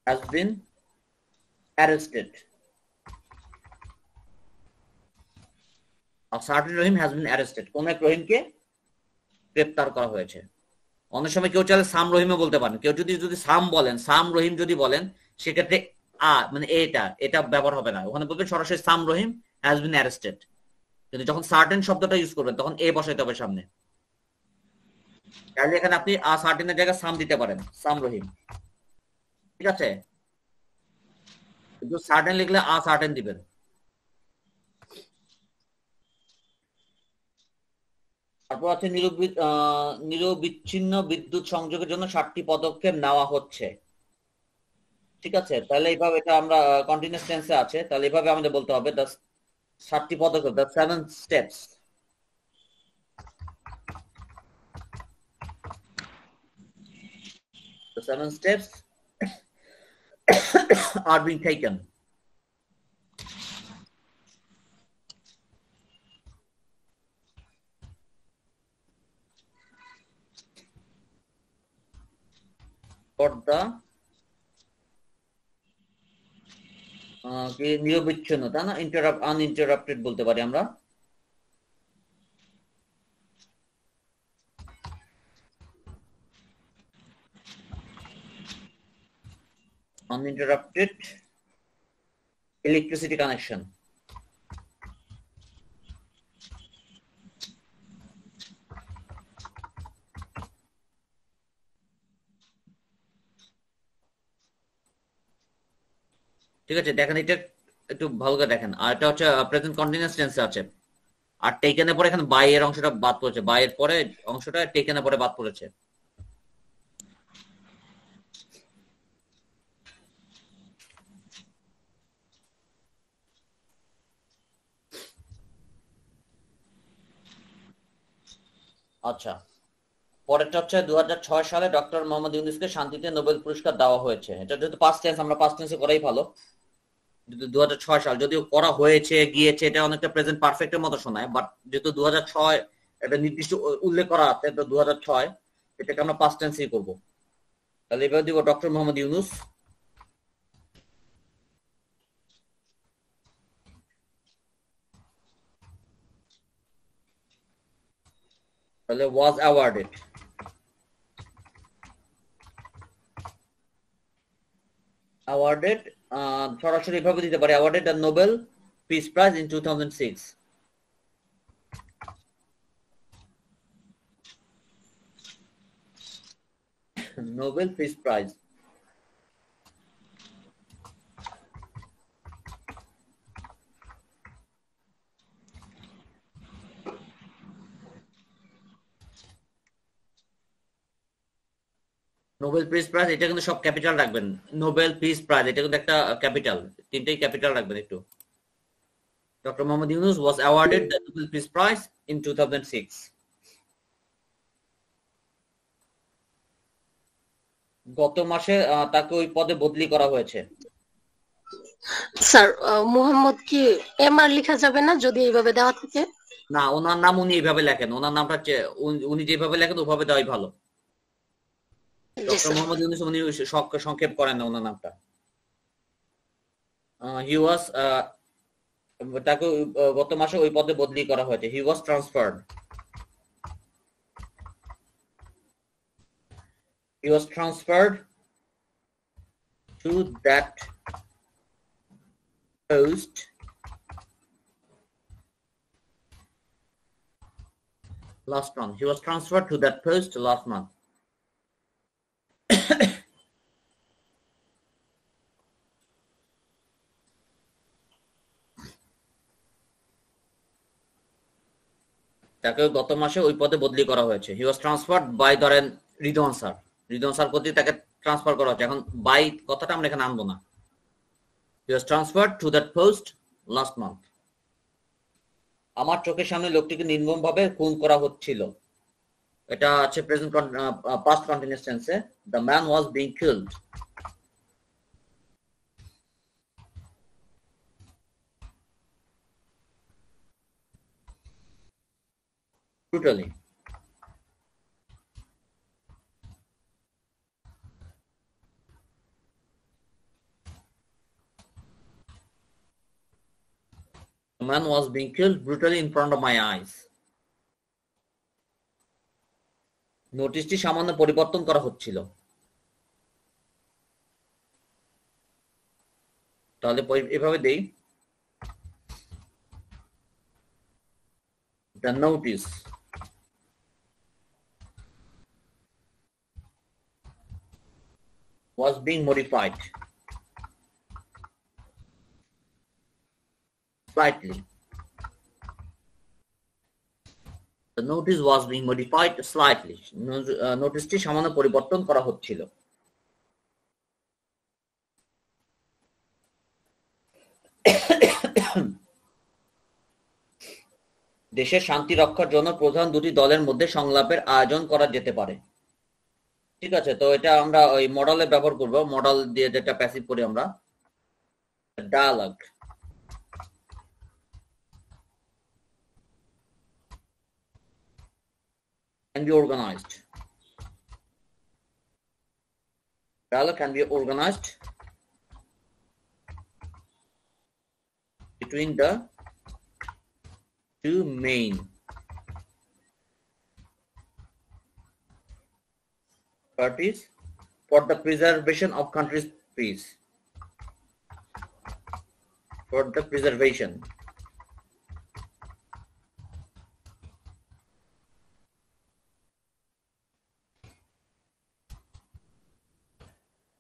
has been arrested. A certain Rahim has been arrested, কোন এক রহিমকে গ্রেফতার করা হয়েছে। অনেক সময় কেউ চাইলে সাম রহিমও বলতে পারেন। কেউ যদি সাম বলেন, সাম রহিম যদি বলেন, সেক্ষেত্রে মানে এটা ব্যবহার হবে না, ওখানে বলবেন সরাসরি সাম রহিম হ্যাজ বিন অ্যারেস্টেড। কিন্তু যখন সার্টেন শব্দটা ইউজ করবেন তখন বসাইতে হবে সামনে। তাহলে এখানে আপনি সার্টেনের জায়গায় সাম দিতে পারেন, সাম রহিম। ঠিক আছে, কিন্তু সার্টেন লিখলে সার্টেন দিবেন। তারপর আছে নিরবিচ্ছিন্ন বিদ্যুৎ সংযোগের জন্য 7টি পদক্ষেপ নেওয়া হচ্ছে। ঠিক আছে, তাহলে এইভাবে এটা আমরা কন্টিনিউয়াস টেন্সে আছে, তাহলে এইভাবে আমাদের বলতে হবে 7টি পদক্ষেপ, the 7 steps. The 7 steps are being taken. For the নিরবিচ্ছিন্ন, তা না, আনইন্টারাপ্টেড বলতে পারি আমরা। uninterrupted electricity connection. ঠিক আছে, দেখেন এটা একটু ভালো করে দেখেন, আর এটা হচ্ছে প্রেজেন্ট কন্টিনিউয়াস টেন্সে আছে, আর টেকেনের পরে এখানে বাই এর অংশটা বাদ পড়েছে, বাই এর পরে অংশটা টেকেনের পরে বাদ পড়েছে। আচ্ছা, পরেরটা হচ্ছে 2006 সালে ডক্টর মোহাম্মদ ইউনূসকে শান্তিতে নোবেল পুরস্কার দেওয়া হয়েছে। এটা যেহেতু পাস্ট টেন্স, আমরা পাস্ট টেন্সে করাই ভালো। 2006 সাল, যদিও করা হয়েছে গিয়েছে, এটা অনেকটা প্রেজেন্ট পারফেক্টের মতো শোনায়, বাট যেহেতু 2006 এটা নির্দিষ্ট উল্লেখ করা আছে, তো 2006 এটাকে আমরা পাস্ট টেন্সেই করব। তাহলে এবার দিব ডক্টর মোহাম্মদ ইউনূস। তাহলে was awarded, সরাসরি এভাবে দিতে পারে, awarded the Nobel Peace Prize in 2006. Nobel Peace Prize. Nobel peace prize, এটা কিন্তু সব ক্যাপিটাল রাখবেন। নোবেল পিস প্রাইজ এটা কিন্তু একটা ক্যাপিটাল, তিনটাই ক্যাপিটাল রাখবেন একটু। Doctor Mohammad Yunus was awarded the Nobel Peace Prize in 2006. গত মাসে তাকে ওই পদে বদলি করা হয়েছে। স্যার, মোহাম্মদ কি এমআর লেখা যাবে না যদি এইভাবে দেওয়া থাকে? না, ওনার নাম উনি এইভাবে লেখেন, ওনার নামটা উনি যেভাবে লেখেন ওভাবে দেওয়াই ভালো। ডক্টর মোহাম্মদ ইউনূস উনি সংক্ষেপ করেন না ওনার নামটা। হি ওয়াজ, তাকে গত মাসে ওই পদে বদলি করা হয়েছে। হি was transferred, he was transferred to that post last month. He was transferred to that post last month. তাকে গত মাসে ওই পদে বদলি করা হয়েছে। হি ওয়াজ ট্রান্সফার্ড বাই, ধরেন রিদওয়ান স্যার, রিদওয়ান স্যার প্রতি তাকে ট্রান্সফার করা হচ্ছে। এখন বাই কথাটা আমরা এখানে আনবো না। He was transferred to that post last month. আমার চোখের সামনে লোকটিকে নির্মমভাবে খুন করা হচ্ছিল। এটা আছে present past continuous tense. The man was being killed. brutally. The man was being killed brutally in front of my eyes. নোটিশটি সামান্য পরিবর্তন করা হচ্ছিল। তাহলে এভাবে দেই, the notice was being modified slightly. The notice was being modified slightly. নোটিশটি সামান্য পরিবর্তন করা হচ্ছিল। দেশের শান্তি রক্ষার জন্য প্রধান দুটি দলের মধ্যে সংলাপের আয়োজন করা যেতে পারে। ঠিক আছে, তো এটা আমরা ওই মডেলে ব্যবহার করব, মডেল দিয়ে যেটা প্যাসিভ করি আমরা, dialogue. Can be organized. Dialogue can be organized between the two main parties for the preservation of country's peace. For the preservation.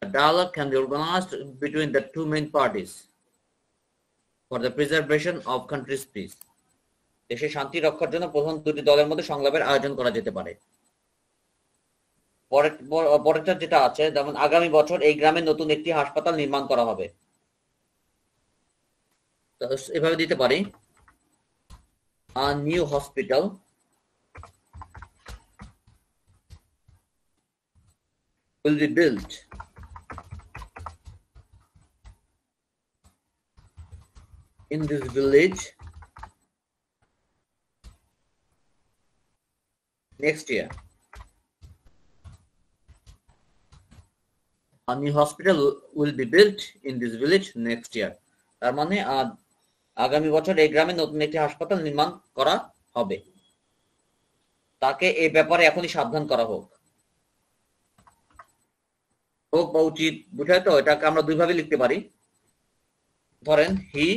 A dialogue can be organized between the two main parties for the preservation of country's peace. দেশের শান্তি রক্ষার জন্য প্রধান দুটি দলের মধ্যে সংলাপের আয়োজন করা যেতে পারে। পরেরটা যেটা আছে, যেমন আগামী বছর এই গ্রামে নতুন একটি হাসপাতাল নির্মাণ করা হবে। এভাবে দিতে পারি, a new hospital will be built in this village next year. A new hospital will be built in this village next year. তার মানে আগামী বছর এই গ্রামে নতুন একটি হাসপাতাল নির্মাণ করা হবে। তাকে এই ব্যাপারে এখনই সাবধান করা হোক। হোক বা উচিত বুঝায় তো, এটাকে আমরা দুইভাবে লিখতে পারি। ধরেন he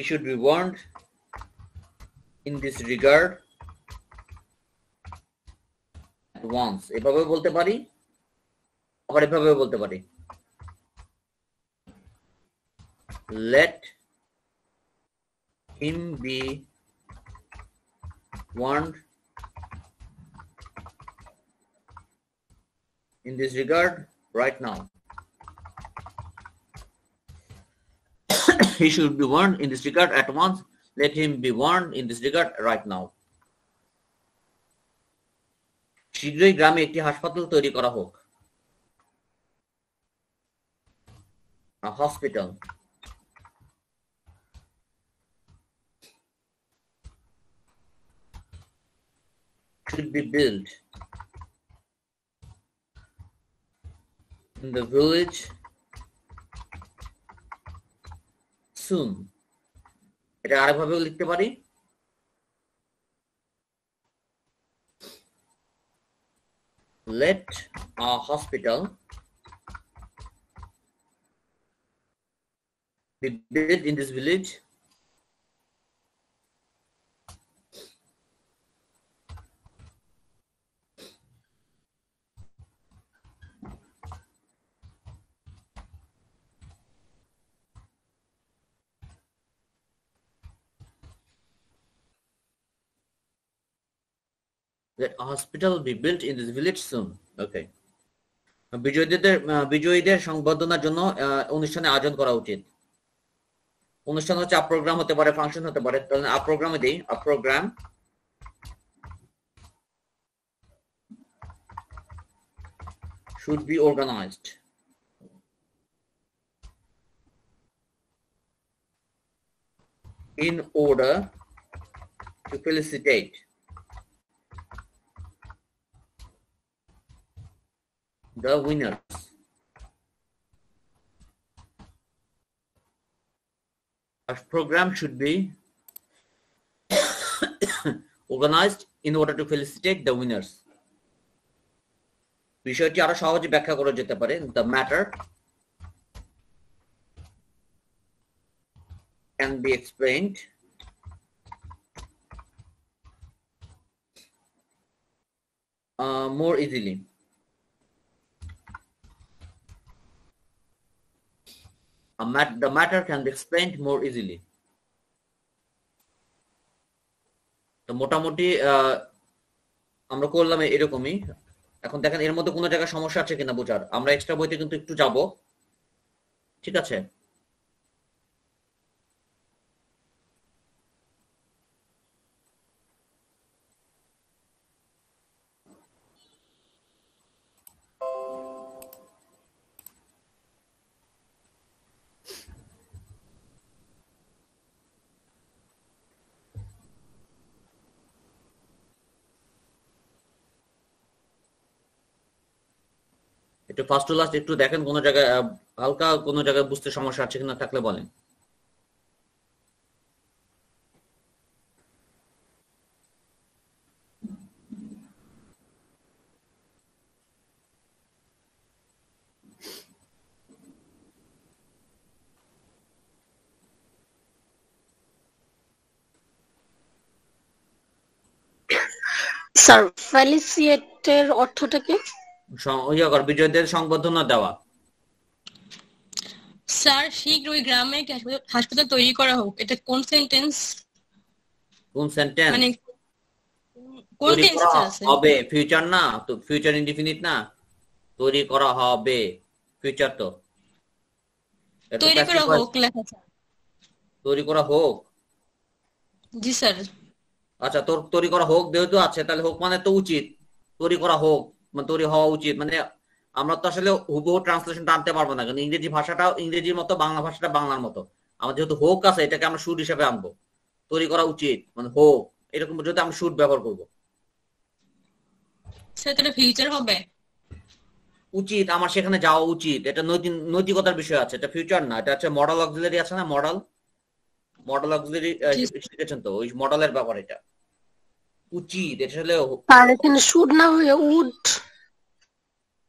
should be warned in this regard at once. এভাবে বলতে পারি, আবার এভাবে বলতে পারি, let him be warned in this regard right now. He should be warned in this regard at once. Let him be warned in this regard right now. শীঘ্রই গ্রামে একটি হাসপাতাল তৈরি করা হোক। A hospital should be built in the village soon. এটা আরেকভাবেও লিখতে পারি, let a hospital be built in this village that a hospital will be built in this village soon. Okay. বিজয়ীদের সংবর্ধনার জন্য অনুষ্ঠানে আয়োজন করা উচিত। অনুষ্ঠান হচ্ছে আ প্রোগ্রাম হতে পারে, ফাংশন হতে পারে। তাহলে আ প্রোগ্রামে দেই, আ programme should be organized in order to felicitate the winners. A program should be organized in order to felicitate the winners. বিষয়টি আরো সহজে ব্যাখ্যা করা যেতে পারে, the matter can be explained more easily. the matter can be explained more easily. তো মোটামুটি আমরা করলাম এরকমই। এখন দেখেন এর মধ্যে কোনো জায়গায় সমস্যা আছে কিনা বোঝার। আমরা এক্সট্রা বইতে কিন্তু একটু যাব, ঠিক আছে? একটু ফার্স্ট টু লাস্ট একটু দেখেন কোন জায়গায় হালকা কোন জায়গায় বুঝতে সমস্যা আছে কিনা, থাকলে বলেন। স্যার ফেলিসিয়েটের অর্থটা কি? বিজয়ীদের সংবর্ধনা দেওয়া। স্যার শীঘ্রই গ্রামে হাসপাতাল তৈরি করা হোক, এটা কোন সেন্টেন্স? কোন সেন্টেন্স মানে কোন টেন্সটা আছে? হবে ফিউচার না তো, ফিউচার ইনডিফিনিট না, তৈরি করা হবে ফিউচার তো। তৈরি করা হোক লেখা আছে। তৈরি করা হোক, জি স্যার। আচ্ছা তোর তৈরি করা হোক যেহেতু আছে তাহলে হোক মানে তো উচিত, তৈরি করা হোক মানে তৈরি হওয়া উচিত। মানে আমরা তো আসলে হুবহু ট্রান্সলেশনটা আনতে পারবো না, কারণ ইংরেজি ভাষাটা ইংরেজির মতো, বাংলা ভাষাটা বাংলার মতো। আমার যেহেতু হোক আছে এটাকে আমরা শুড হিসেবে আনবো, তৈরি করা উচিত মানে হোক, এরকম যদি আমরা শুড ব্যবহার করবো। সেটা ফিউচার হবে উচিত, আমার সেখানে যাওয়া উচিত, এটা নৈতিকতার বিষয় আছে, এটা ফিউচার না। এটা হচ্ছে মডেল অক্সিলারি আছে না, মডেল অক্সিলারি শিখেছেন তো, ওই মডেলের ব্যাপার। এটা উচিত, এটা আসলে আর এখানে শুড না হয়ে উড,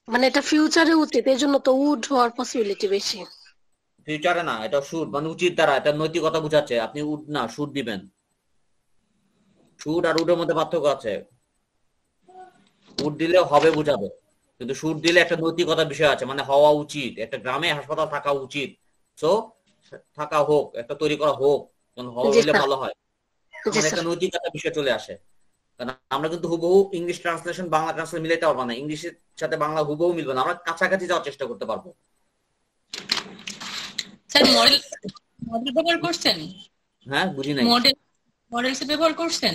মানে এটা ফিউচারে উচিত, এজন্য তো উড হওয়ার পসিবিলিটি বেশি। ফিউচারে না, এটা শুড মানে উচিত দ্বারা, এটা নৈতিকতা বুঝাচ্ছে। আপনি উড না শুড দিবেন, শুড আর উডের মধ্যে পার্থক্য আছে। উড দিলে হবে বুঝাবে, কিন্তু শুড দিলে একটা নৈতিকতার বিষয় আছে, মানে হওয়া উচিত, একটা গ্রামে হাসপাতাল থাকা উচিত, সো থাকা হোক, একটা তৈরি করা হোক, হলে ভালো হয়, একটা নৈতিকতার বিষয় চলে আসে। কারণ আমরা কিন্তু হুবহু ইংলিশ ট্রান্সলেশন বাংলা ট্রান্সলেশন মিলাইতে পারবো না, ইংলিশের সাথে বাংলা হুবহু মিলবে না, আমরা কাছাকাছি যাওয়ার চেষ্টা করতে পারবো। স্যার মডেল ব্যবহার করছেন? হ্যাঁ বুঝি নাই। মডেল ব্যবহার করছেন?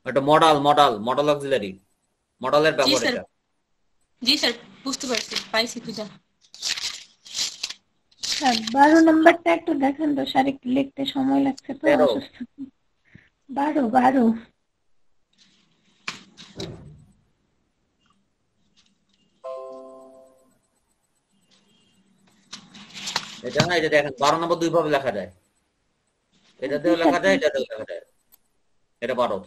এটা মডেল অক্সিলারি, মডেলের ব্যবহার এটা। জি স্যার বুঝতে পারছি, পাইছি পূজা। স্যার 12 নাম্বারটা একটু দেখেন তো স্যার, একটু লিখতে সময় লাগছে তো। 12 এটা না, এটা দেখেন 12 নম্বর দুই ভাবে লেখা যায়, এটাতেও লেখা যায় এটাতেও লেখা যায়, এটা 12।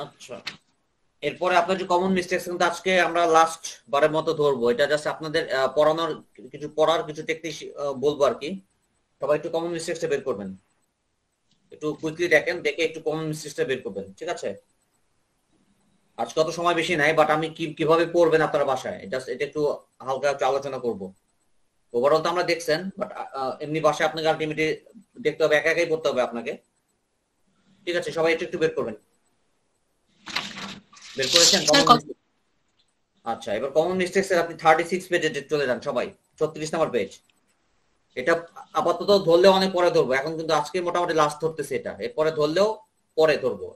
আচ্ছা, এরপরে আপনার যে কমন মিস্টেকস কিন্তু আজকে আমরা লাস্ট বারের মতো ধরবো। এটা জাস্ট আপনাদের পড়ানোর পড়ার কিছু টেকনিক বলবো আর কি। সবাই একটু কমন মিস্টেকসটা বের করবেন, একটু কুইকলি দেখেন, দেখে একটু কমন মিস্টেকসটা বের করবেন, ঠিক আছে? আজকে অত সময় বেশি নাই, বাট আমি কিভাবে পড়বেন আপনারা বাসায় জাস্ট এটা একটু হালকা একটু আলোচনা করবো। ওভারঅল তো আমরা দেখছেন, বাট এমনি বাসায় আপনাকে আলটিমেটলি দেখতে হবে, একা একাই পড়তে হবে আপনাকে, ঠিক আছে? সবাই একটু বের করবেন, বের করেছেন? আচ্ছা, এবার কমন মিস্টেকস এর আপনি 36 পেজে চলে যান সবাই, 36 নাম্বার পেজ। এটা আপাতত ধরলে অনেক পরে ধরবো, এখন কিন্তু আজকে মোটামুটি লাস্ট ধরতেছে এটা, এরপরে ধরলেও পরে ধরবো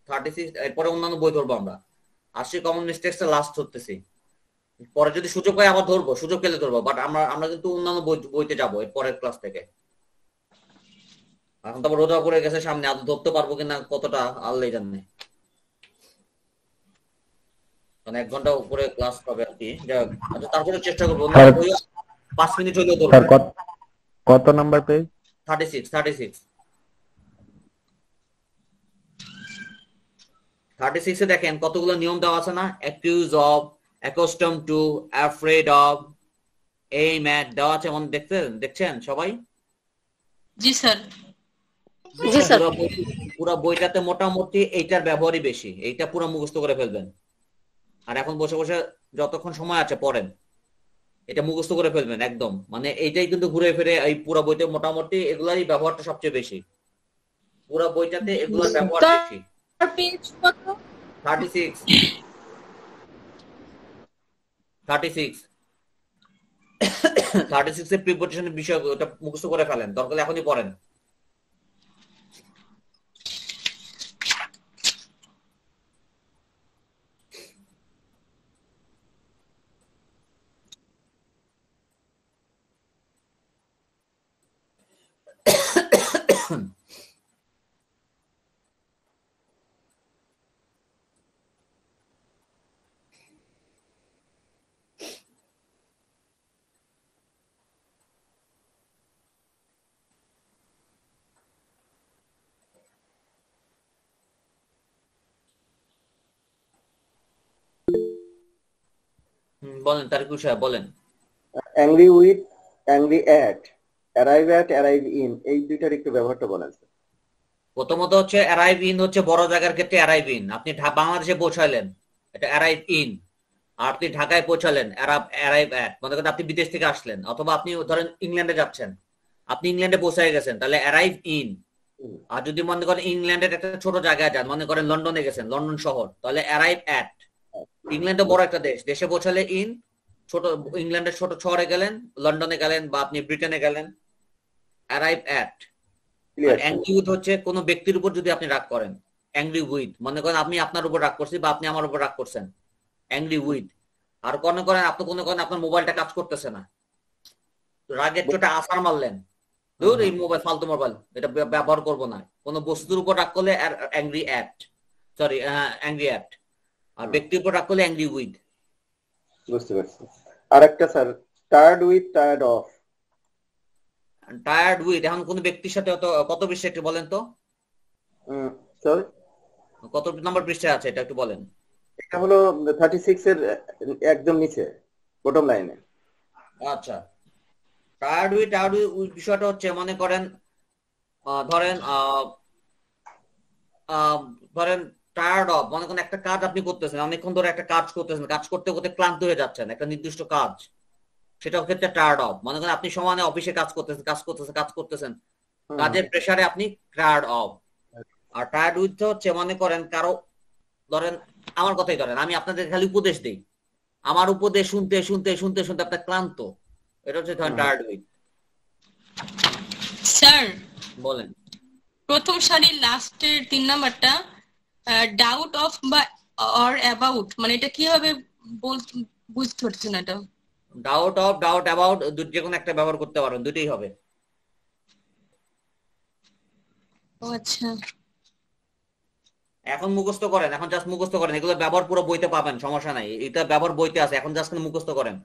36, এরপরে অন্যান্য বই ধরবো আমরা। আজকে কমন মিস্টেকস এর লাস্ট ধরতেছি, পরে যদি সুযোগ পাই আবার ধরবো, সুযোগ পেলে ধরবো, বাট আমরা কিন্তু অন্যান্য বইতে যাবো এর পরের ক্লাস থেকে। এখন তো আবার রোজা পড়ে গেছে সামনে, আদৌ ধরতে পারবো কিনা কতটা আল্লাহই জানে, মানে 1 ঘন্টা উপরে ক্লাস পাবে আর কি। আচ্ছা, তারপরে চেষ্টা করবো 5 মিনিট হলেও ধরবো। কত নাম্বার পেজ? 36। 36 এ দেখেন কতগুলো নিয়ম দেওয়া আছে না, accuse of, accustom to, afraid of, aim at দেওয়া আছে, মনে দেখছেন সবাই? জি স্যার। জি স্যার। পুরো বইটাতে মোটামুটি এইটার ব্যবহারই বেশি, এইটা পুরো মুখস্থ করে ফেলবেন। আর এখন বসে বসে যতক্ষণ সময় আছে পড়েন, এটা মুখস্থ করে ফেলবেন একদম, মানে এইটাই কিন্তু ঘুরে ফিরে এই পুরো বইতে মোটামুটি এগুলাই ব্যবহারটা সবচেয়ে বেশি, পুরো বইটাতে এগুলোর ব্যবহার বেশি। পেজ কত? 36 এর প্রিপোজিশনের বিষয় ওটা মুখস্থ করে ফেলেন, দরকার এখনই পড়েন। বলেন তারিকুল সাহেব বলেন। Angry with, angry at, arrive at, arrive in, এই দুইটার একটু ব্যবহারটা বলেন। প্রথমত হচ্ছে অ্যারাইভ ইন হচ্ছে বড় জায়গার ক্ষেত্রে অ্যারাইভ ইন, আপনি বাংলাদেশে পৌঁছালেন এটা অ্যারাইভ ইন, আর আপনি ঢাকায় পৌঁছালেন অ্যারাইভ অ্যাট, মনে করেন আপনি বিদেশ থেকে আসলেন, অথবা আপনি ধরেন ইংল্যান্ডে যাচ্ছেন, আপনি ইংল্যান্ডে পৌঁছে গেছেন, তাহলে অ্যারাইভ ইন। আর যদি মনে করেন ইংল্যান্ডের একটা ছোট জায়গায় যান, মনে করেন লন্ডনে গেছেন, লন্ডন শহর, তাহলে অ্যারাইভ অ্যাট। ইংল্যান্ডে বড় একটা দেশ, দেশে পৌঁছালে ইন, ছোট ইংল্যান্ডের ছোট শহরে গেলেন, লন্ডনে গেলেন বা আপনি ব্রিটেনে গেলেন, অ্যারাইভ অ্যাট। অ্যাংরি উইথ হচ্ছে কোনো ব্যক্তির উপর যদি আপনি রাগ করেন, অ্যাংরি উইথ, মনে করেন আমি আপনার উপর রাগ করছি বা আপনি আমার উপর রাগ করছেন, অ্যাংরি উইথ। আর মনে করেন আপনি কোনো করেন আপনার মোবাইলটা কাজ করতেছে না, রাগের চোটে আছাড় মারলেন, ধুর এই মোবাইল ফালতু মোবাইল, এটা ব্যবহার করব না। কোনো বস্তুর উপর রাগ করলে angry at, sorry angry at. আর ব্যক্তির উপর রাগ করলে অ্যাংরি উইথ। বুঝতে পারছি। আর একটা sir, tired with, tired of. Tired with এখন কোন ব্যক্তির সাথে কত পৃষ্ঠা একটু বলেন তো? স্যার কত নম্বর পৃষ্ঠায় আছে এটা একটু বলেন। এটা হলো 36 এর একদম নিচে বটম লাইনে। আচ্ছা, টায়ার্ড উইথ বিষয়টা হচ্ছে মনে করেন ধরেন টায়ার্ড অফ, মনে করেন একটা কাজ আপনি করতেছেন, অনেকক্ষণ ধরে একটা কাজ করতেছেন, কাজ করতে করতে ক্লান্ত হয়ে যাচ্ছেন, একটা নির্দিষ্ট কাজ, সেটা ক্ষেত্রে টায়ার্ড অফ। মনে করেন আপনি সমানে অফিসে কাজ করতেছেন, কাজের প্রেসারে আপনি টায়ার্ড অফ। আর টায়ার্ড উইথ হচ্ছে মনে করেন কারো, ধরেন আমার কথাই ধরেন, আমি আপনাদের খালি উপদেশ দিই, আমার উপদেশ শুনতে শুনতে শুনতে শুনতে আপনার ক্লান্ত, এটা হচ্ছে ধরেন টায়ার্ড উইথ। স্যার বলেন। প্রথম সারির লাস্টের 3 নাম্বারটা ডাউট অফ বা অর অ্যাবাউট, মানে এটা কিভাবে বুঝতে পারছি না এটা। ডাউট অফ, ডাউট অ্যাবাউট, যে কোনো একটা ব্যবহার করতে পারেন, দুটোই হবে। ও আচ্ছা, এখন মুখস্থ করেন, এখন জাস্ট মুখস্থ করেন, এগুলো ব্যবহার পুরো বইতে পাবেন, সমস্যা নাই, এটা ব্যবহার বইতে আছে, এখন জাস্ট মুখস্থ করেন,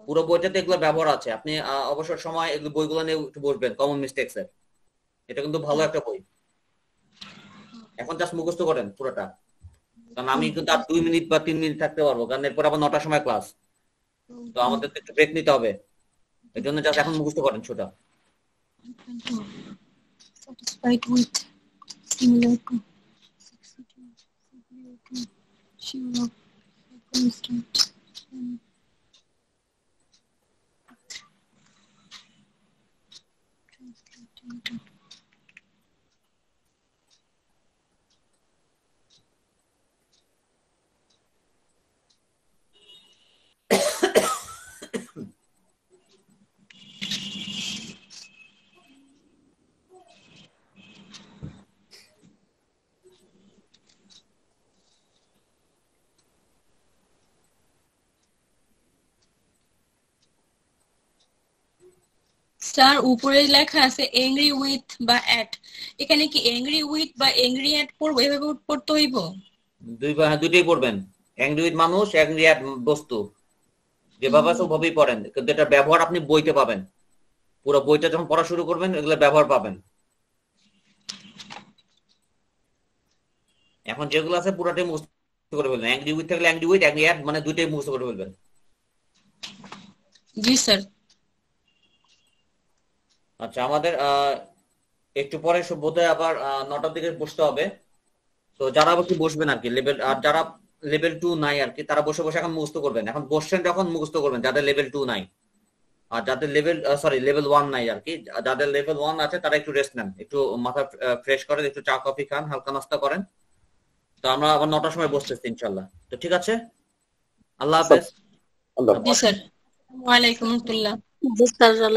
পুরো বইটাতে এগুলো ব্যবহার আছে। আপনি অবসর সময় এগুলো বইগুলো নিয়ে একটু বসবেন, কমন মিস্টেকস এর, এটা কিন্তু ভালো একটা বই। এখন জাস্ট মুখস্থ করেন পুরোটা, কারণ আমি কিন্তু আর 2 মিনিট বা 3 মিনিট থাকতে পারবো, কারণ এরপর আবার 9টার সময় ক্লাস, তো আমাদের তো একটু ব্রেক নিতে হবে, এর জন্য জাস্ট এখন মুখস্থ করেন ছোটা। satisfied with, similar to, sure of, constant, translating. Sir উপরে লেখা আছে এংরি উইথ বা অ্যাট, এখানে কি এংরি উইথ বা এংরি অ্যাট পড়বো, এভাবে পড়তে হইব? দুইটাই পড়বেন, অ্যাংরি উইথ মানুষ, অ্যাংরি অ্যাট বস্তু, যেভাবে আছে ওভাবেই পড়েন, কিন্তু এটা ব্যবহার আপনি বইতে পাবেন, পুরো বইটা যখন পড়া শুরু করবেন এগুলো ব্যবহার পাবেন। এখন যেগুলো আছে পুরোটাই মুখস্থ করে ফেলবেন। অ্যাংরি উইথ থাকলে অ্যাংরি উইথ, অ্যাংরি অ্যাট মানে দুইটাই মুখস্থ করে ফেলবেন। জি স্যার। আচ্ছা, আমাদের একটু পরে বোধহয় আবার 9টার দিকে বসতে হবে। তো যারা অবশ্যই বসবেন আর কি লেভেল, আর যারা লেভেল 2 নাই আর কি, তারা বসে বসে এখন মুখস্থ করবেন। এখন বসছেন যখন মুখস্থ করবেন যাদের লেভেল 2 নাই, আর যাদের লেভেল 1 নাই আর কি, যাদের লেভেল 1 আছে তারা একটু রেস্ট নেন, একটু মাথা ফ্রেশ করেন, একটু চা কফি খান, হালকা নাস্তা করেন। তো আমরা আবার 9টার সময় বসতেছি ইনশাআল্লাহ। তো ঠিক আছে, আল্লাহ হাফেজ। জি স্যার। ওয়ালাইকুম আসসালাম। জি স্যার।